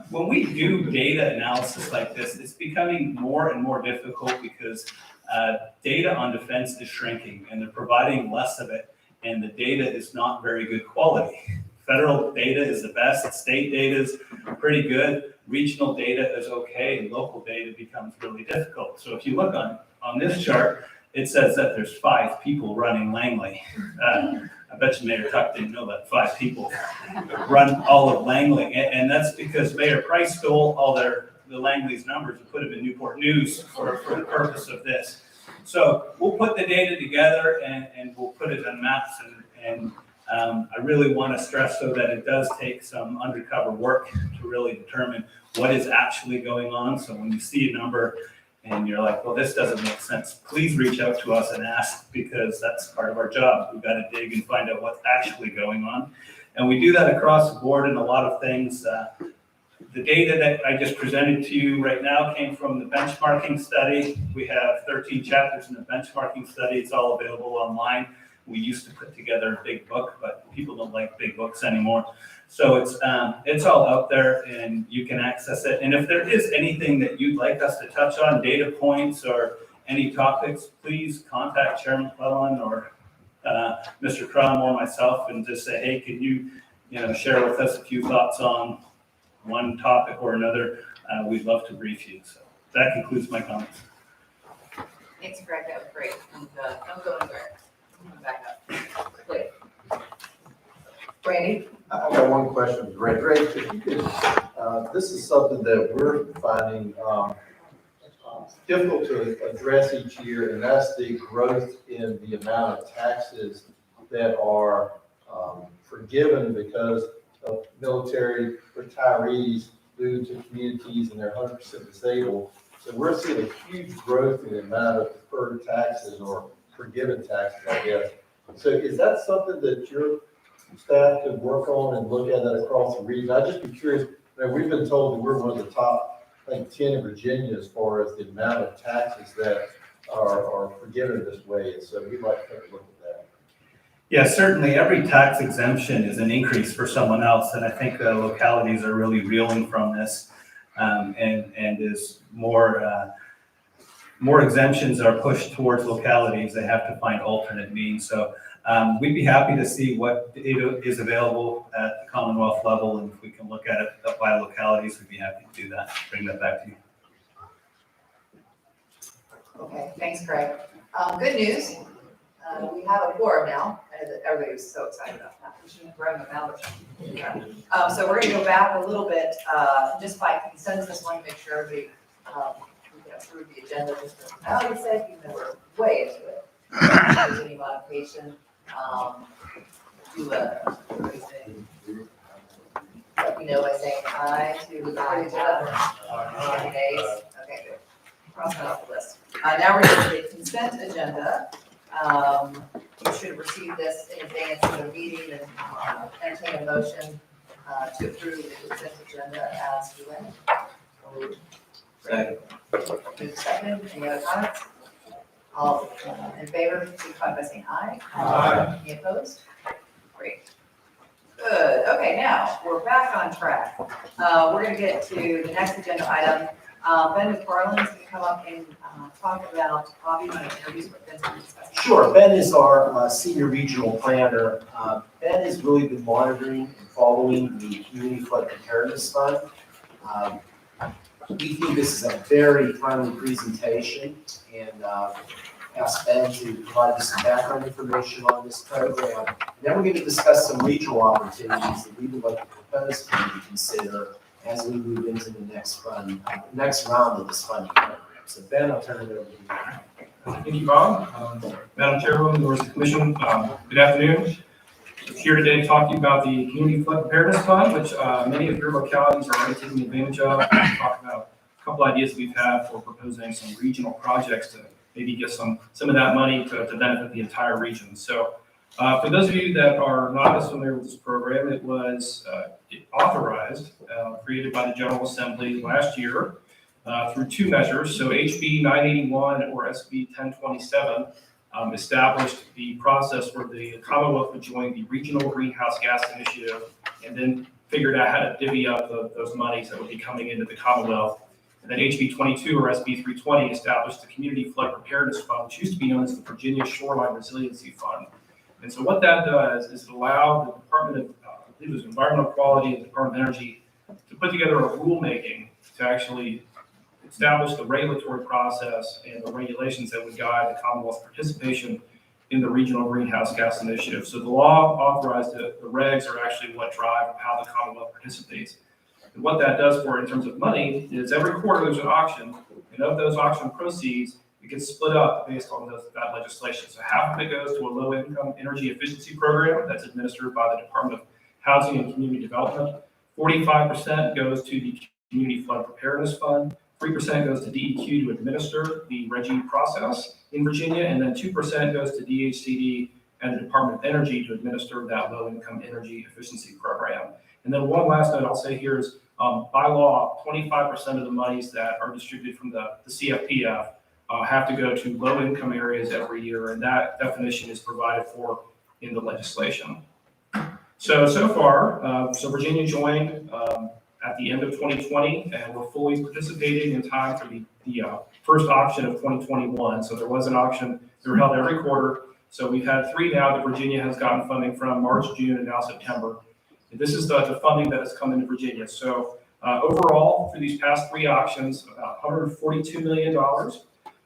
When we do data analysis like this, it's becoming more and more difficult because data on defense is shrinking and they're providing less of it, and the data is not very good quality. Federal data is the best, state data is pretty good, regional data is okay, and local data becomes really difficult. So if you look on this chart, it says that there's 5 people running Langley. I bet you Mayor Tuck didn't know that 5 people run all of Langley, and that's because Mayor Price stole all the Langley's numbers and put them in Newport News for the purpose of this. So we'll put the data together and we'll put it on maps, and I really want to stress though that it does take some undercover work to really determine what is actually going on. So when you see a number and you're like, well, this doesn't make sense, please reach out to us and ask, because that's part of our job. We've got to dig and find out what's actually going on. And we do that across the board in a lot of things. The data that I just presented to you right now came from the benchmarking study. We have 13 chapters in the benchmarking study. It's all available online. We used to put together a big book, but people don't like big books anymore. So it's all out there and you can access it. And if there is anything that you'd like us to touch on, data points or any topics, please contact Chairman McClellan or Mr. Crum or myself and just say, hey, can you share with us a few thoughts on one topic or another? We'd love to brief you. So that concludes my comments. Thanks, Greg, that was great. And don't go anywhere. Come back up. Wait. Brandy? I've got one question, Greg. Greg, if you could, this is something that we're finding difficult to address each year, and that's the growth in the amount of taxes that are forgiven because of military retirees moving to communities and they're 100% disabled. So we're seeing a huge growth in the amount of deferred taxes or forgiven taxes, I guess. So is that something that your staff could work on and look at that across the region? I'd just be curious. We've been told that we're one of the top, I think, 10 in Virginia as far as the amount of taxes that are forgiven this way. And so we'd like to take a look at that. Yeah, certainly every tax exemption is an increase for someone else. And I think localities are really reeling from this and is more exemptions are pushed towards localities. They have to find alternate means. So we'd be happy to see what data is available at the Commonwealth level. And if we can look at it by localities, we'd be happy to do that. Bring that back to you. Okay, thanks, Greg. Good news. We have a quorum now. Everybody was so excited about that. We shouldn't have run them out. So we're going to go back a little bit, just by consensus. Want to make sure everybody we can approve the agenda. Just as Ally said, even though we're way into it. If there's any modification, do everybody say. Let me know by saying aye to the agenda. Any nays? Okay, good. Cross that off the list. Now we're going to the consent agenda. You should have received this in advance of the meeting and entertain a motion to approve the consent agenda as presented. Second, any other comments? All in favor, signify by saying aye. Aye. Any opposed? Great. Good. Okay, now we're back on track. We're going to get to the next agenda item. Ben McFarland is going to come up and talk about, Bobby, you want to introduce what Ben's going to discuss? Sure, Ben is our senior regional planner. Ben has really been monitoring and following the Community Flood Preparedness Fund. We think this is a very timely presentation, and ask Ben to provide us some background information on this program. And then we're going to discuss some regional opportunities that we would like to propose for you to consider as we move into the next round of this funding program. So Ben, I'll turn it over to you. Thank you, Bob. Madam Chairwoman, members of the commission, good afternoon. I'm here today to talk to you about the Community Flood Preparedness Fund, which many of your localities are already taking advantage of. We'll talk about a couple ideas we've had for proposing some regional projects to maybe get some of that money to benefit the entire region. So for those of you that are not as familiar with this program, it was authorized, created by the General Assembly last year through two measures. So HB 981 or SB 1027 established the process where the Commonwealth would join the Regional Greenhouse Gas Initiative and then figured out how to divvy up those monies that would be coming into the Commonwealth. And then HB 22 or SB 320 established the Community Flood Preparedness Fund, which used to be known as the Virginia Shoreline Resiliency Fund. And so what that does is it allowed the Department of, I believe it was Environmental Quality and Department of Energy to put together a rulemaking to actually establish the regulatory process and the regulations that would guide the Commonwealth's participation in the Regional Greenhouse Gas Initiative. So the law authorized it. The regs are actually what drive how the Commonwealth participates. And what that does for it in terms of money is every quarter there's an auction, and of those auction proceeds, it gets split up based on that legislation. So half of it goes to a low-income energy efficiency program that's administered by the Department of Housing and Community Development. 45% goes to the Community Flood Preparedness Fund. 3% goes to DEQ to administer the RGGI process in Virginia, and then 2% goes to DHCD and the Department of Energy to administer that low-income energy efficiency program. And then one last note I'll say here is, by law, 25% of the monies that are distributed from the CFPF have to go to low-income areas every year, and that definition is provided for in the legislation. So far, Virginia joined at the end of 2020, and we're fully participating in time for the first auction of 2021. So there was an auction, they were held every quarter. So we've had three now that Virginia has gotten funding from: March, June, and now September. And this is the funding that has come into Virginia. So overall, for these past three auctions, about $142 million.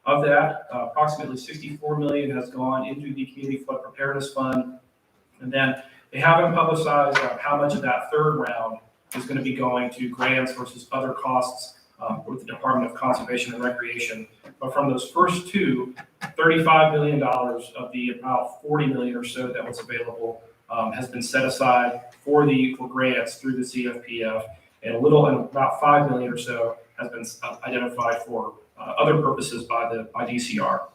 Of that, approximately $64 million has gone into the Community Flood Preparedness Fund. And then they haven't publicized how much of that third round is going to be going to grants versus other costs with the Department of Conservation and Recreation. But from those first two, $35 million of the about $40 million or so that was available has been set aside for grants through the CFPF, and about $5 million or so has been identified for other purposes by DCR.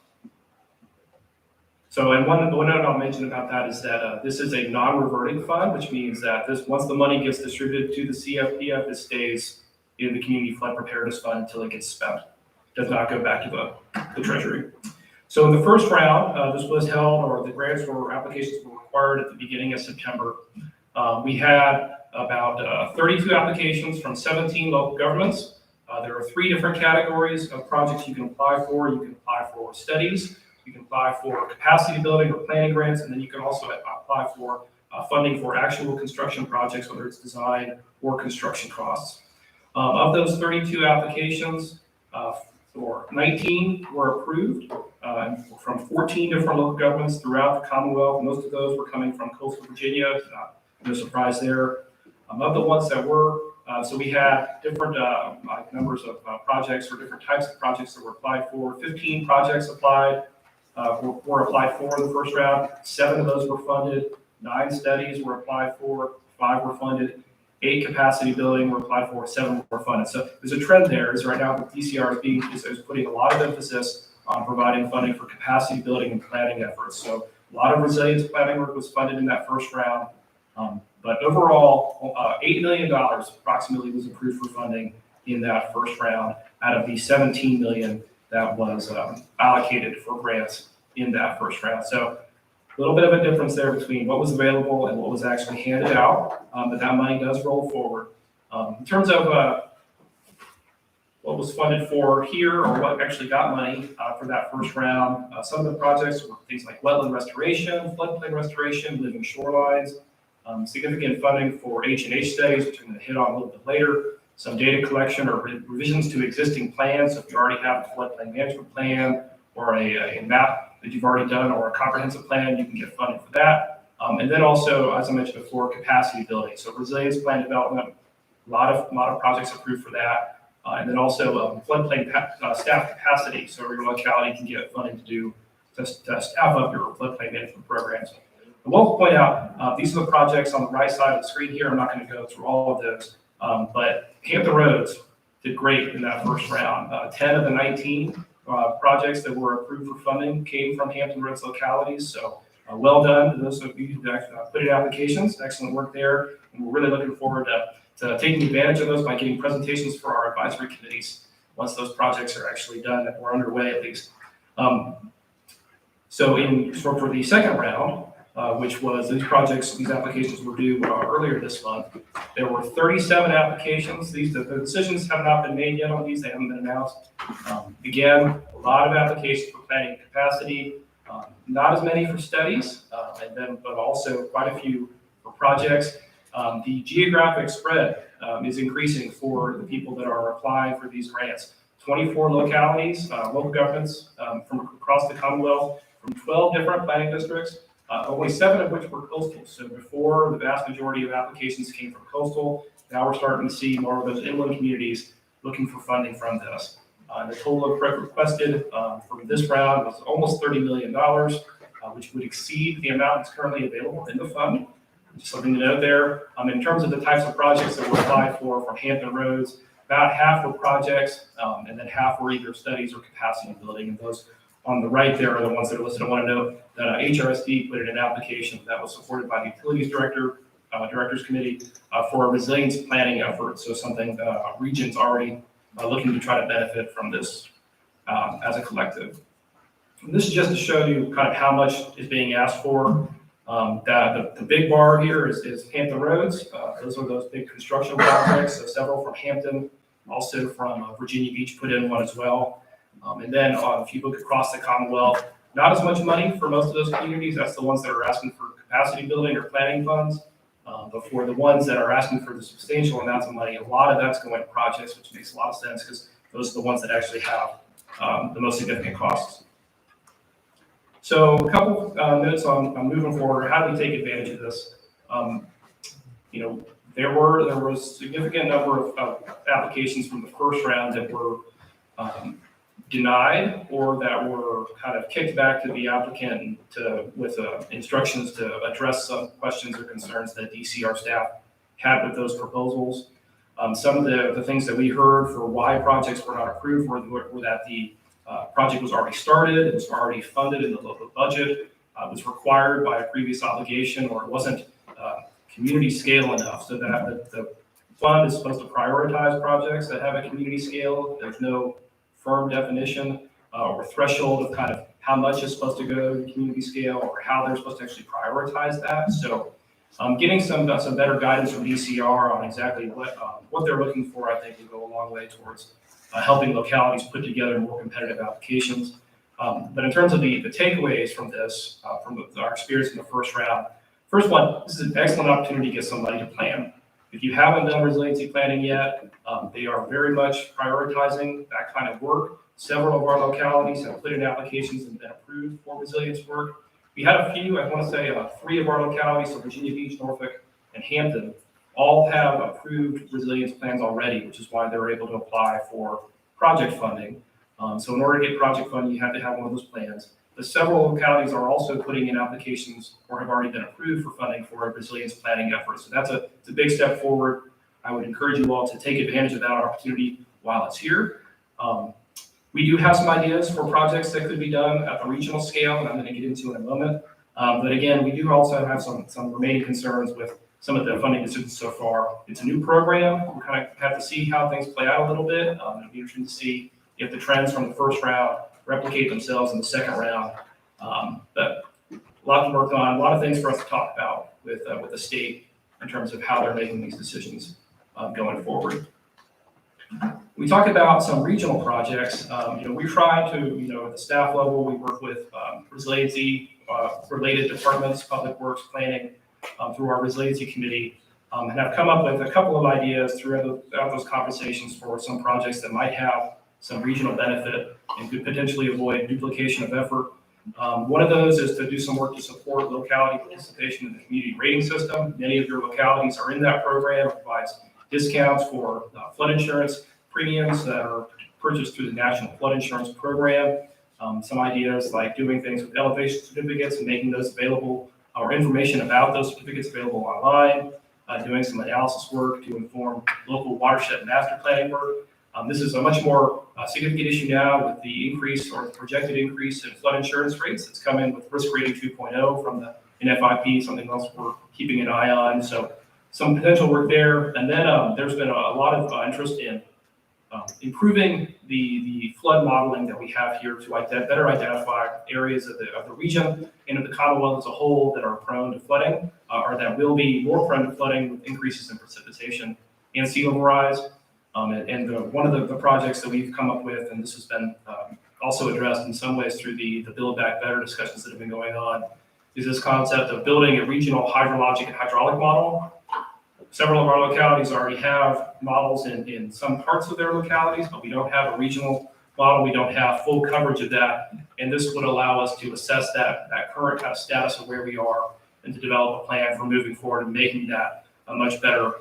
So, and one note I'll mention about that is that this is a non-reverting fund, which means that once the money gets distributed to the CFPF, it stays in the Community Flood Preparedness Fund until it gets spent. It does not go back to the Treasury. So in the first round, this was held, or the applications were required at the beginning of September. We had about 32 applications from 17 local governments. There are three different categories of projects you can apply for. You can apply for studies, you can apply for capacity building or planning grants, and then you can also apply for funding for actual construction projects, whether it's design or construction costs. Of those 32 applications, 19 were approved from 14 different local governments throughout the Commonwealth. Most of those were coming from coastal Virginia, no surprise there. Of the ones that were, so we had different numbers of projects or different types of projects that were applied for. 15 projects were applied for in the first round. 7 of those were funded. 9 studies were applied for. 5 were funded. 8 capacity building were applied for. 7 were funded. So there's a trend there. Is right now the DCR is putting a lot of emphasis on providing funding for capacity building and planning efforts. So a lot of resilience planning work was funded in that first round. But overall, $8 million approximately was approved for funding in that first round out of the $17 million that was allocated for grants in that first round. So a little bit of a difference there between what was available and what was actually handed out, but that money does roll forward. In terms of what was funded for here or what actually got money for that first round. Some of the projects were things like wetland restoration, floodplain restoration, living shorelines, significant funding for H&H studies, which I'm going to hit on a little bit later, some data collection or revisions to existing plans. So if you already have a floodplain management plan or a map that you've already done or a comprehensive plan, you can get funding for that. And then also, as I mentioned before, capacity building. So resilience plan development, a lot of projects approved for that. And then also floodplain staff capacity. So every locality can get funding to staff up your floodplain management programs. I will point out, these are the projects on the right side of the screen here. I'm not going to go through all of those, but Hampton Roads did great in that first round. 10 of the 19 projects that were approved for funding came from Hampton Roads localities. So well done to those of you who actually put in applications. Excellent work there. And we're really looking forward to taking advantage of those by getting presentations for our advisory committees once those projects are actually done or underway at least. So for the second round, which was these applications were due earlier this month. There were 37 applications. The decisions have not been made yet on these. They haven't been announced. Again, a lot of applications for planning capacity, not as many for studies, but also quite a few for projects. The geographic spread is increasing for the people that are applying for these grants. 24 localities, local governments from across the Commonwealth, from 12 different planning districts. Only 7 of which were coastal. So before, the vast majority of applications came from coastal. Now we're starting to see more of those inland communities looking for funding from this. The total requested from this round was almost $30 million, which would exceed the amount that's currently available in the fund. Just something to note there. In terms of the types of projects that were applied for from Hampton Roads, about half were projects, and then half were either studies or capacity building. And those on the right there are the ones that are listed. I want to note that HRSD put in an application that was supported by the Utilities Directors Committee for a resilience planning effort. So something regions already looking to try to benefit from this as a collective. And this is just to show you kind of how much is being asked for. The big bar here is Hampton Roads. Those are those big construction projects. So several from Hampton, also from Virginia Beach put in one as well. And then if you look across the Commonwealth, not as much money for most of those communities. That's the ones that are asking for capacity building or planning funds. But for the ones that are asking for the substantial amounts of money, a lot of that's going to projects, which makes a lot of sense because those are the ones that actually have the most significant costs. So a couple notes on moving forward. How do we take advantage of this? There was a significant number of applications from the first round that were denied or that were kind of kicked back to the applicant with instructions to address some questions or concerns that DCR staff had with those proposals. Some of the things that we heard for why projects were not approved were that the project was already started, it was already funded in the local budget, was required by a previous obligation, or it wasn't community scale enough. So that the fund is supposed to prioritize projects that have a community scale. There's no firm definition or threshold of kind of how much is supposed to go to community scale or how they're supposed to actually prioritize that. So getting some better guidance from DCR on exactly what they're looking for, I think, will go a long way towards helping localities put together more competitive applications. But in terms of the takeaways from this, from our experience in the first round, first one, this is an excellent opportunity to get somebody to plan. If you haven't done resiliency planning yet, they are very much prioritizing that kind of work. Several of our localities have put in applications and been approved for resilience work. We had a few, I want to say 3 of our localities, so Virginia Beach, Norfolk, and Hampton, all have approved resilience plans already, which is why they're able to apply for project funding. So in order to get project funding, you have to have one of those plans. But several localities are also putting in applications or have already been approved for funding for a resilience planning effort. So that's a big step forward. I would encourage you all to take advantage of that opportunity while it's here. We do have some ideas for projects that could be done at the regional scale, and I'm going to get into in a moment. But again, we do also have some remaining concerns with some of the funding decisions so far. It's a new program. We kind of have to see how things play out a little bit. It'll be interesting to see if the trends from the first round replicate themselves in the second round. But a lot to work on, a lot of things for us to talk about with the state in terms of how they're making these decisions going forward. We talk about some regional projects. We try to, at the staff level, we work with resiliency related departments, public works, planning, through our resiliency committee, and have come up with a couple of ideas throughout those conversations for some projects that might have some regional benefit and could potentially avoid duplication of effort. One of those is to do some work to support locality participation in the community rating system. Many of your localities are in that program. It provides discounts for flood insurance premiums that are purchased through the National Flood Insurance Program. Some ideas like doing things with elevation certificates and making those available, or information about those certificates available online, doing some analysis work to inform local watershed master planning work. This is a much more significant issue now with the increase or the projected increase in flood insurance rates. It's come in with risk rating 2.0 from the NFIP, something else we're keeping an eye on. So some potential work there. And then there's been a lot of interest in improving the flood modeling that we have here to better identify areas of the region and of the Commonwealth as a whole that are prone to flooding, or that will be more prone to flooding with increases in precipitation and sea level rise. One of the projects that we've come up with, and this has been also addressed in some ways through the Build Back Better discussions that have been going on, is this concept of building a regional hydrologic and hydraulic model. Several of our localities already have models in some parts of their localities, but we don't have a regional model. We don't have full coverage of that. And this would allow us to assess that current kind of status of where we are and to develop a plan for moving forward and making that a much better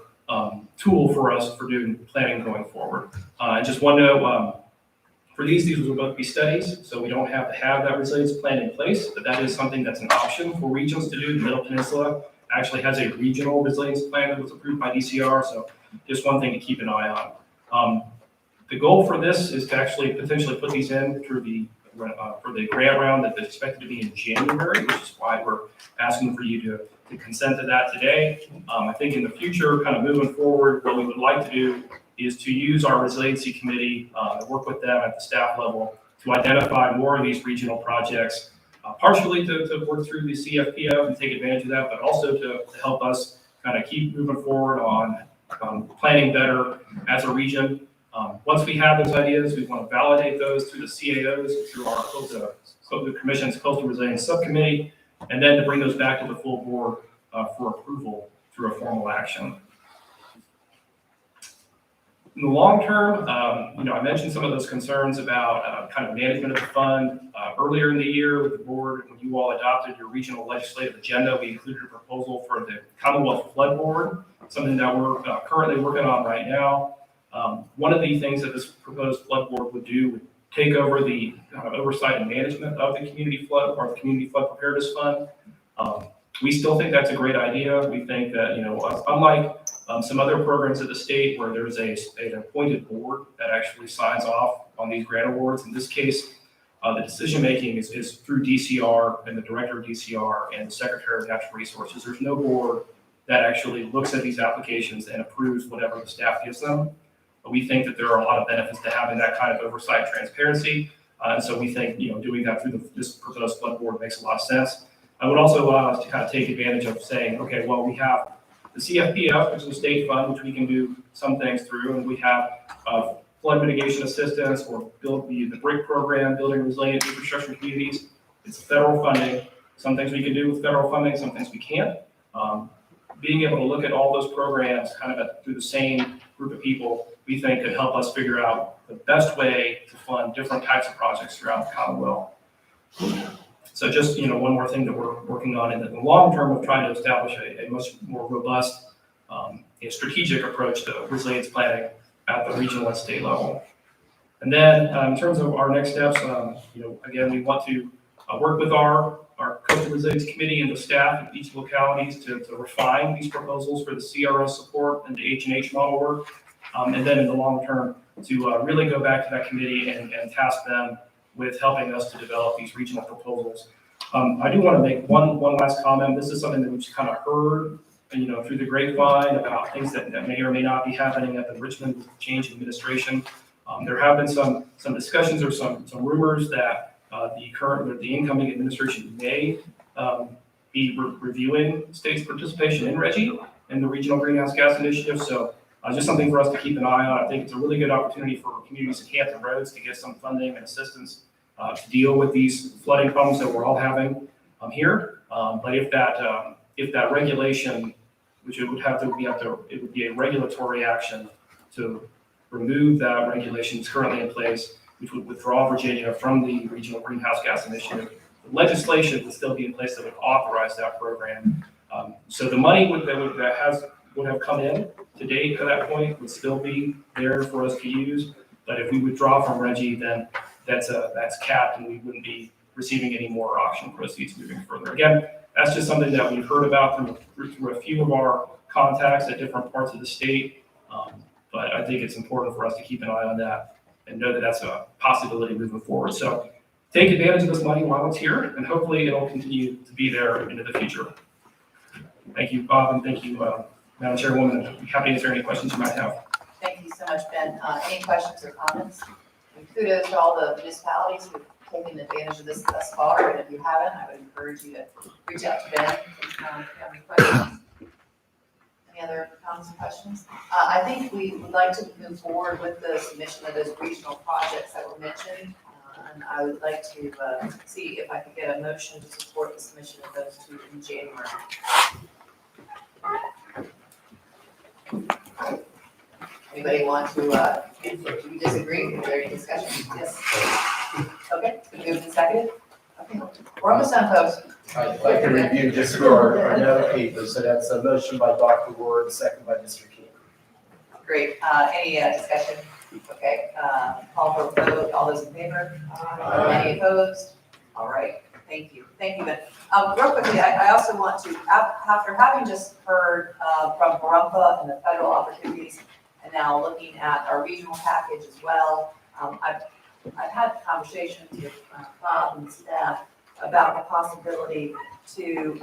tool for us for doing planning going forward. And just one note, for these will both be studies, so we don't have to have that resilience plan in place, but that is something that's an option for regions to do. The Middle Peninsula actually has a regional resilience plan that was approved by DCR, so just one thing to keep an eye on. The goal for this is to actually potentially put these in through for the grant round that is expected to be in January, which is why we're asking for you to consent to that today. I think in the future, kind of moving forward, what we would like to do is to use our resiliency committee, to work with them at the staff level to identify more of these regional projects, partially to work through the CFPF and take advantage of that, but also to help us kind of keep moving forward on planning better as a region. Once we have those ideas, we want to validate those through the CAOs, through the Commission's Coastal Resilience Subcommittee, and then to bring those back to the full board for approval through a formal action. In the long term, I mentioned some of those concerns about kind of management of the fund. Earlier in the year with the board, when you all adopted your regional legislative agenda, we included a proposal for the Commonwealth Flood Board, something that we're currently working on right now. One of the things that this proposed flood board would do would take over the oversight and management of the community flood or the Community Flood Preparedness Fund. We still think that's a great idea. We think that, unlike some other programs at the state where there's an appointed board that actually signs off on these grant awards, in this case, the decision-making is through DCR and the director of DCR and the Secretary of Natural Resources. There's no board that actually looks at these applications and approves whatever the staff gives them. But we think that there are a lot of benefits to having that kind of oversight and transparency. And so we think, doing that through this proposed flood board makes a lot of sense. It would also allow us to kind of take advantage of saying, okay, well, we have the CFPF, which is a state fund, which we can do some things through, and we have flood mitigation assistance or build the BRIC program, building resilient infrastructure communities. It's federal funding. Some things we can do with federal funding, some things we can't. Being able to look at all those programs kind of through the same group of people, we think could help us figure out the best way to fund different types of projects throughout the Commonwealth. So just, one more thing that we're working on in the long term of trying to establish a much more robust strategic approach to resilience planning at the regional and state level. And then in terms of our next steps, again, we want to work with our Coastal Resilience Committee and the staff of each localities to refine these proposals for the CRS support and the H&H model work. And then in the long term, to really go back to that committee and task them with helping us to develop these regional proposals. I do want to make one last comment. This is something that we've just kind of heard, through the grapevine about things that may or may not be happening at the Richmond change in administration. There have been some discussions or some rumors that the incoming administration may be reviewing states' participation in RGGI and the Regional Greenhouse Gas Initiative. So Just something for us to keep an eye on. I think it's a really good opportunity for communities in Hampton Roads to get some funding and assistance to deal with these flooding problems that we're all having here. But if that regulation, which it would have to be it would be a regulatory action to remove that regulation that's currently in place, which would withdraw Virginia from the regional greenhouse gas initiative. The legislation would still be in place that would authorize that program. So the money would have come in to date to that point would still be there for us to use. But if we withdraw from Reggie, then that's capped and we wouldn't be receiving any more auction proceeds moving further. Again, that's just something that we've heard about through a few of our contacts at different parts of the state. But I think it's important for us to keep an eye on that and know that that's a possibility moving forward. So take advantage of this money while it's here, and hopefully it'll continue to be there into the future. Thank you, Bob, and thank you, Madam Chairwoman. I'm happy to answer any questions you might have. Thank you so much, Ben. Any questions or comments? And kudos to all the municipalities who've taken advantage of this thus far, and if you haven't, I would encourage you to reach out to Ben if you have any questions. Any other comments and questions? I think we would like to move forward with the submission of those regional projects that were mentioned. And I would like to see if I could get a motion to support the submission of those two in January. Anybody want to, do you disagree? Is there any discussion? Yes. Okay, moved and seconded. Okay, we're almost done, folks. I'd like to review just for our note paper. So that's a motion by Dr. Ward, second by Mr. King. Great. Any discussion? Okay, call for a vote. All those in favor? Any opposed? All right. Thank you. Thank you, Ben. Real quickly, I also want to, after having just heard from Barumpa and the federal opportunities, and now looking at our regional package as well, I've had conversations with Bob and staff about the possibility to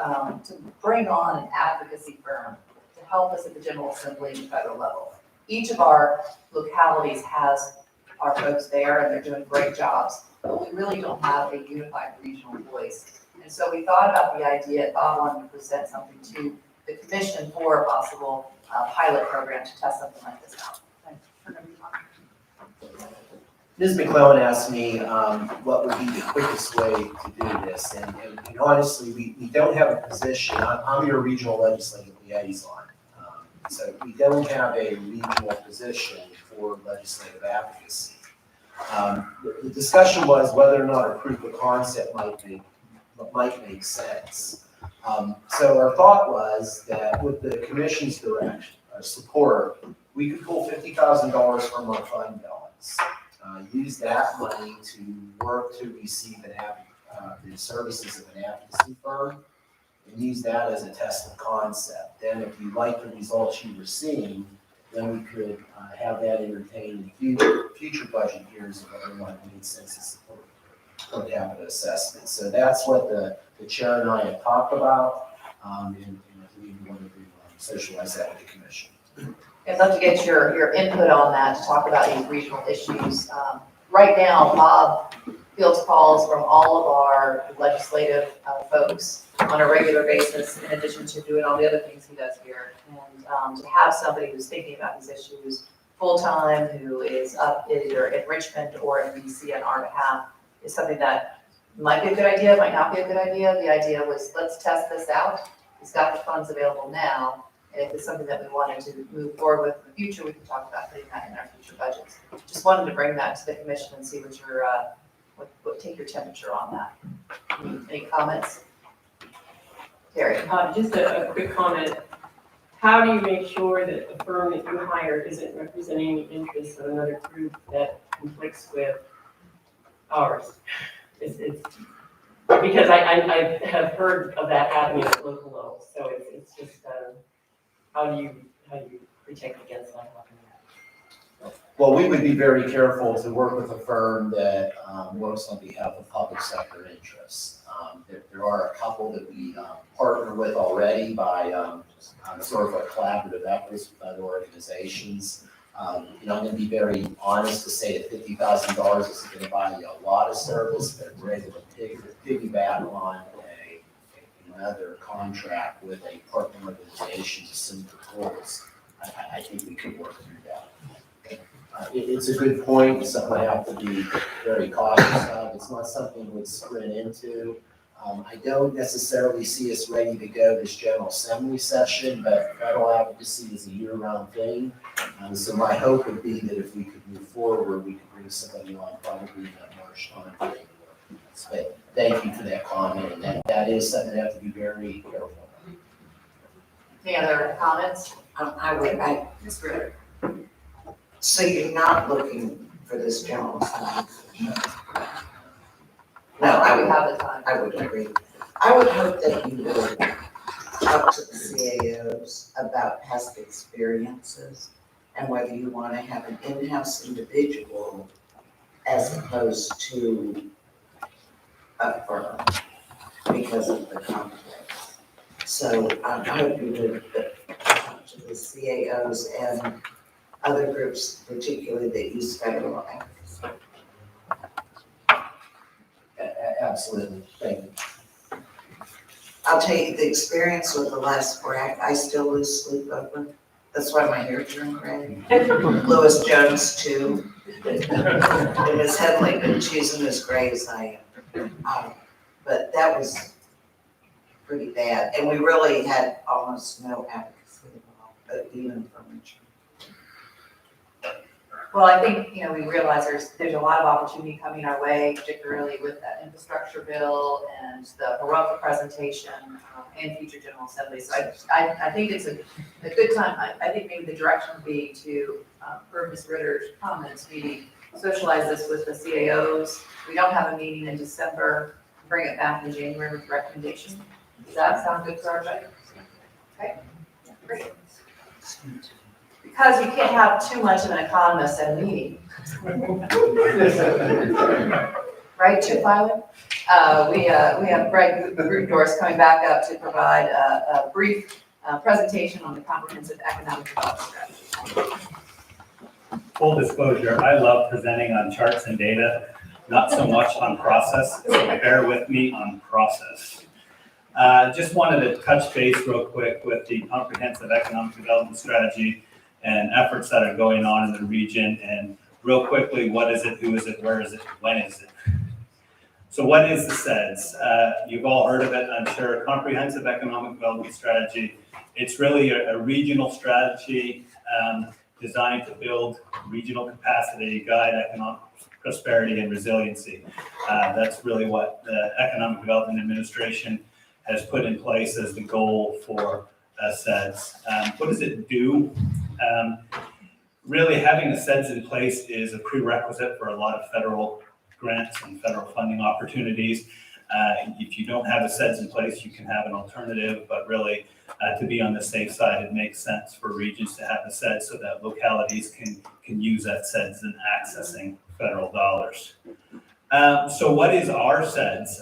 bring on an advocacy firm to help us at the General Assembly and federal level. Each of our localities has our folks there, and they're doing great jobs, but we really don't have a unified regional voice. And so we thought about the idea, Bob wanted to present something to the commission for a possible pilot program to test something like this out. Ms. McClellan asked me what would be the quickest way to do this, and honestly, we don't have a position. I'm your regional legislative liaison, so we don't have a regional position for legislative advocacy. The discussion was whether or not a proof of concept might make sense. So our thought was that with the commission's direction, support, we could pull $50,000 from our fund balance. Use that money to work to receive the services of an advocacy firm, and use that as a test of concept. Then if you like the results you were seeing, then we could have that entertained in future budget years if everyone made sense to support per capita assessment. So that's what the chair and I have talked about, and we wanted to socialize that with the commission. I'd love to get your input on that, to talk about these regional issues. Right now, Bob fields calls from all of our legislative folks on a regular basis, in addition to doing all the other things he does here. And to have somebody who's thinking about these issues full-time, who is up either in Richmond or in DC on our behalf, is something that might be a good idea, might not be a good idea. The idea was, let's test this out. He's got the funds available now. And if it's something that we wanted to move forward with in the future, we can talk about putting that in our future budgets. Just wanted to bring that to the commission and see what your, take your temperature on that. Any comments? Terry? Just a quick comment. How do you make sure that the firm that you hire isn't representing the interests of another group that conflicts with ours? It's because I have heard of that happening at the local level. So it's just, how do you protect against that happening? Well, we would be very careful to work with a firm that works on behalf of public sector interests. There are a couple that we partner with already by sort of a collaborative efforts with other organizations. I'm going to be very honest to say that $50,000 isn't going to buy you a lot of service, but we're able to piggyback on another contract with a partner organization to similar goals. I think we can work through that. It's a good point, it's something I have to be very cautious of, it's not something we'd sprint into. I don't necessarily see us ready to go this General Assembly session, but federal advocacy is a year-round thing. So my hope would be that if we could move forward, we could bring somebody on probably in that March time. But thank you for that comment, and that is something I have to be very careful of. Any other comments? Ms. Ritter? So you're not looking for this general assembly? No, I would have the time. I would agree. I would hope that you would talk to the CAOs about past experiences and whether you want to have an in-house individual as opposed to a firm because of the conflicts. So I hope you would talk to the CAOs and other groups, particularly that use federal advocacy. Absolutely, thank you. I'll tell you, the experience with the last BRAC, I still lose sleep over. That's why my hair turned gray. Lewis Jones too. And Ms. Headley, but she's as gray as I am. But that was pretty bad. And we really had almost no advocacy at all, even from Richmond. Well, I think, we realize there's a lot of opportunity coming our way, particularly with that infrastructure bill and the HRPDC presentation and future General Assembly. So I think it's a good time. I think maybe the direction would be to, per Ms. Ritter's comments, maybe socialize this with the CAOs. We don't have a meeting in December, bring it back in January with recommendation. Does that sound good for everybody? Okay, great. Because you can't have too much of an economist at a meeting. Right, Chip Filer? We have Greg Grudors coming back up to provide a brief presentation on the comprehensive economic development strategy. Full disclosure, I love presenting on charts and data, not so much on process, so bear with me on process. Just wanted to touch base real quick with the comprehensive economic development strategy and efforts that are going on in the region. And real quickly, what is it, who is it, where is it, when is it? So what is the SEDS? You've all heard of it, I'm sure. Comprehensive Economic Development Strategy. It's really a regional strategy designed to build regional capacity, guide economic prosperity and resiliency. That's really what the Economic Development Administration has put in place as the goal for SEDS. What does it do? Really having the SEDS in place is a prerequisite for a lot of federal grants and federal funding opportunities. If you don't have a SEDS in place, you can have an alternative, but really to be on the safe side, it makes sense for regions to have a SEDS so that localities can use that SEDS in accessing federal dollars. So what is our SEDS?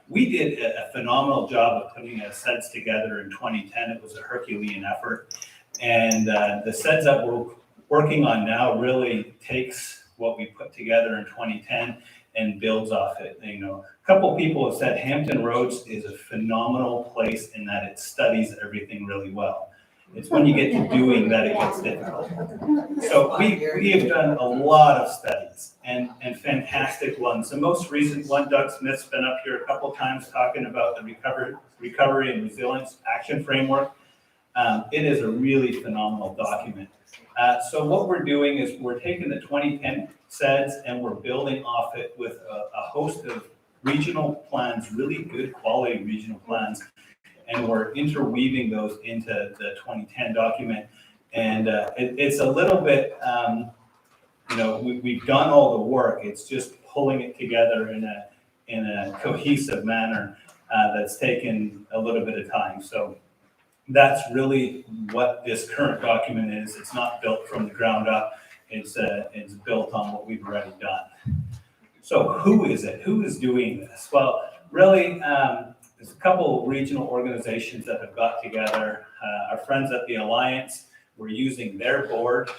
We did a phenomenal job of putting a SEDS together in 2010. It was a Herculean effort. And the SEDS that we're working on now really takes what we put together in 2010 and builds off it. A couple people have said Hampton Roads is a phenomenal place in that it studies everything really well. It's when you get to doing that it gets difficult. So we have done a lot of studies and fantastic ones. The most recent one, Doug Smith's been up here a couple times talking about the recovery and resilience action framework. It is a really phenomenal document. So what we're doing is we're taking the 2010 SEDS and we're building off it with a host of regional plans, really good quality regional plans. And we're interweaving those into the 2010 document. And it's a little bit, we've done all the work. It's just pulling it together in a cohesive manner that's taken a little bit of time. So that's really what this current document is. It's not built from the ground up. It's built on what we've already done. So who is it? Who is doing this? Well, really, there's a couple of regional organizations that have got together. Our friends at the Alliance, we're using their board.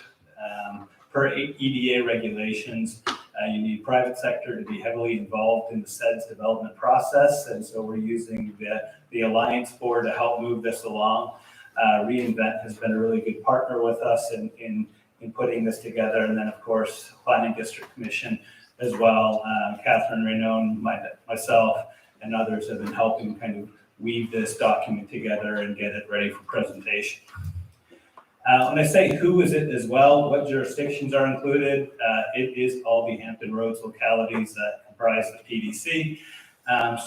Per EDA regulations, you need private sector to be heavily involved in the SEDS development process. And so we're using the Alliance board to help move this along. reInvent has been a really good partner with us in putting this together. And then, of course, Planning District Commission as well. Catherine Raynon, myself, and others have been helping kind of weave this document together and get it ready for presentation. When I say who is it as well, what jurisdictions are included, it is all the Hampton Roads localities that comprise the PDC.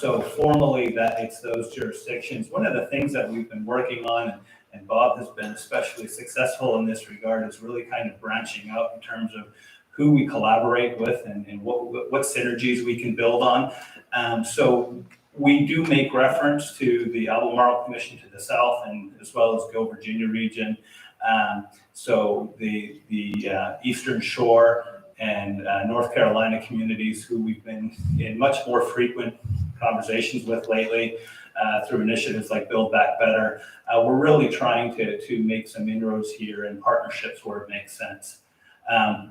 So formally that it's those jurisdictions. One of the things that we've been working on, and Bob has been especially successful in this regard, is really kind of branching out in terms of who we collaborate with and what synergies we can build on. So we do make reference to the Albemarle Commission to the south, and as well as Go Virginia region. So the Eastern Shore and North Carolina communities who we've been in much more frequent conversations with lately through initiatives like Build Back Better. We're really trying to make some inroads here in partnerships where it makes sense.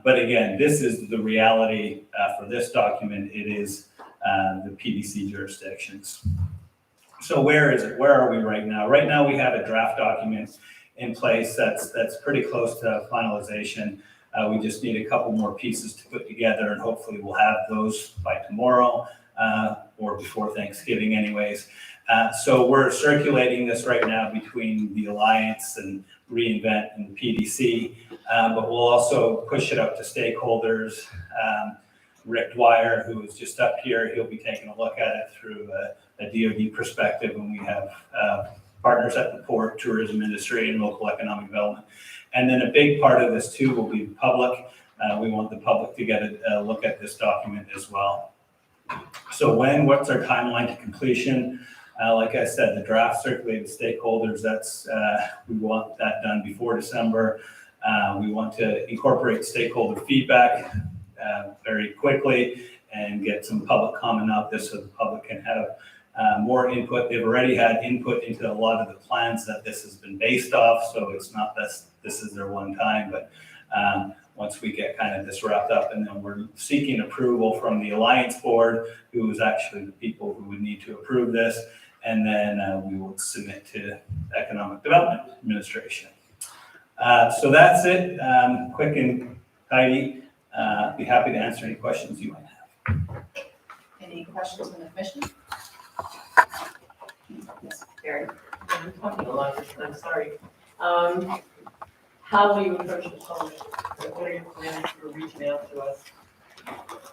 But again, this is the reality for this document. It is the PDC jurisdictions. So where is it? Where are we right now? Right now we have a draft document in place that's pretty close to finalization. We just need a couple more pieces to put together, and hopefully we'll have those by tomorrow or before Thanksgiving anyways. So we're circulating this right now between the Alliance and reInvent and PDC, but we'll also push it up to stakeholders. Rick Dwyer, who is just up here, he'll be taking a look at it through a DoD perspective, and we have partners at the port, tourism industry, and local economic development. And then a big part of this too will be the public. We want the public to get a look at this document as well. So what's our timeline to completion? Like I said, the draft circulated to stakeholders, we want that done before December. We want to incorporate stakeholder feedback very quickly and get some public comment out there so the public can have more input. They've already had input into a lot of the plans that this has been based off, so it's not that this is their one time, but once we get kind of this wrapped up, and then we're seeking approval from the Alliance Board, who is actually the people who would need to approve this, and then we will submit to Economic Development Administration. So that's it, quick and tidy. Be happy to answer any questions you might have. Any questions from the commission? Yes, Barry. I'm talking a lot this time, sorry. How will you approach the public? What are your plans for reaching out to us?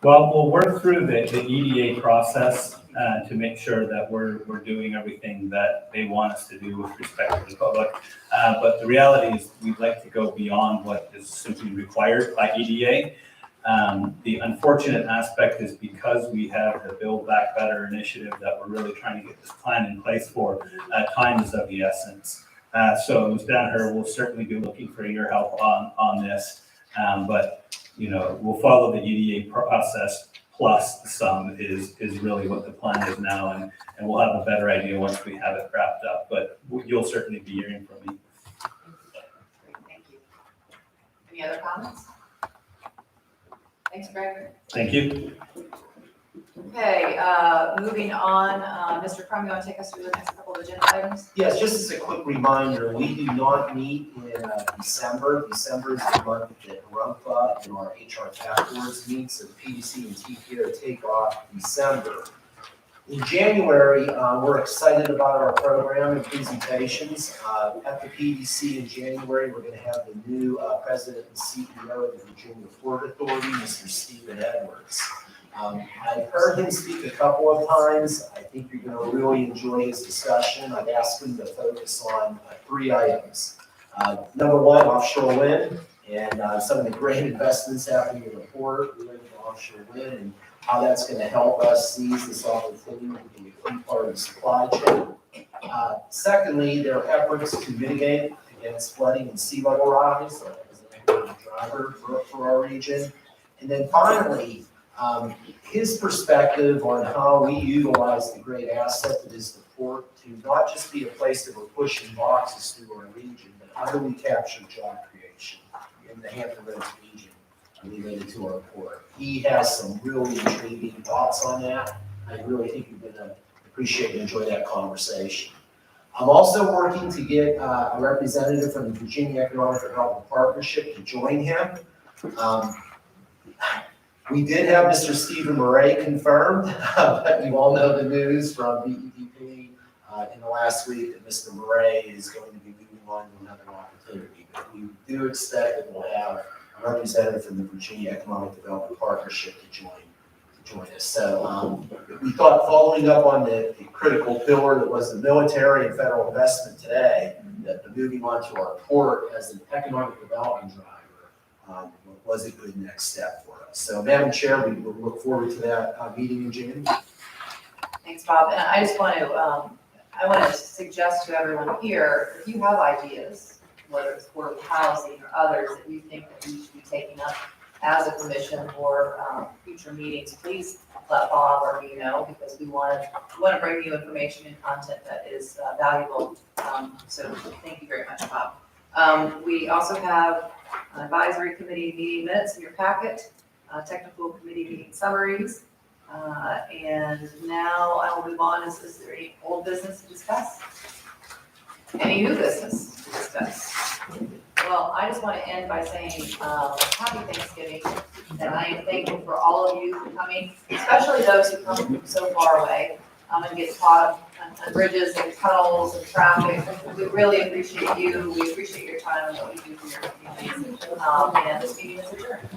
Well, we'll work through the EDA process to make sure that we're doing everything that they want us to do with respect to the public. But the reality is we'd like to go beyond what is simply required by EDA. The unfortunate aspect is because we have the Build Back Better initiative that we're really trying to get this plan in place for, time is of the essence. So Ms. Danaher will certainly be looking for your help on this. But, you know, we'll follow the EDA process plus some is really what the plan is now. And we'll have a better idea once we have it wrapped up. But you'll certainly be hearing from me. Great, thank you. Any other comments? Thanks, Greg. Thank you. Okay, moving on, Mr. Crum, you want to take us through the next couple of agenda items? Yes, just as a quick reminder, we do not meet in December. December is the month that HRPDC and our HR task force meets, so the PDC and TPO take off December. In January, we're excited about our program and presentations. At the PDC in January, we're going to have the new president and CEO of the Virginia Port Authority, Mr. Stephen Edwards. I've heard him speak a couple of times. I think you're going to really enjoy his discussion. I've asked him to focus on 3 items. Number 1, offshore wind, and some of the great investments happening in the port related to offshore wind, and how that's going to help us seize this opportunity to be a key part of the supply chain. Secondly, their efforts to mitigate against flooding and sea level rise as an important driver for our region. And then finally, his perspective on how we utilize the great asset that is the port to not just be a place that we're pushing boxes through our region, but how do we capture job creation in the Hampton Roads region related to our port. He has some really intriguing thoughts on that. I really think you're going to appreciate and enjoy that conversation. I'm also working to get a representative from the Virginia Economic Development Partnership to join him. We did have Mr. Stephen Murray confirmed, but you all know the news from VEDP in the last week that Mr. Murray is going to be moving on to another opportunity. But we do expect that we'll have a representative from the Virginia Economic Development Partnership to join us. So we thought, following up on the critical pillar that was the military and federal investment today, that the moving on to our port as an economic development driver was a good next step for us. So, Madam Chair, we will look forward to that meeting in June. Thanks, Bob. And I just want to suggest to everyone here, if you have ideas, whether it's affordable housing or others that you think that we should be taking up as a commission or future meetings, please let Bob or me know, because we want to bring you information and content that is valuable. So thank you very much, Bob. We also have advisory committee meeting minutes in your packet, technical committee meeting summaries. And now I will move on. Is there any old business to discuss? Any new business to discuss? Well, I just want to end by saying happy Thanksgiving, and I am thankful for all of you for coming, especially those who come from so far away and get caught up on bridges and tunnels and traffic. We really appreciate you. We appreciate your time and what you do for your communities. And this meeting is adjourned.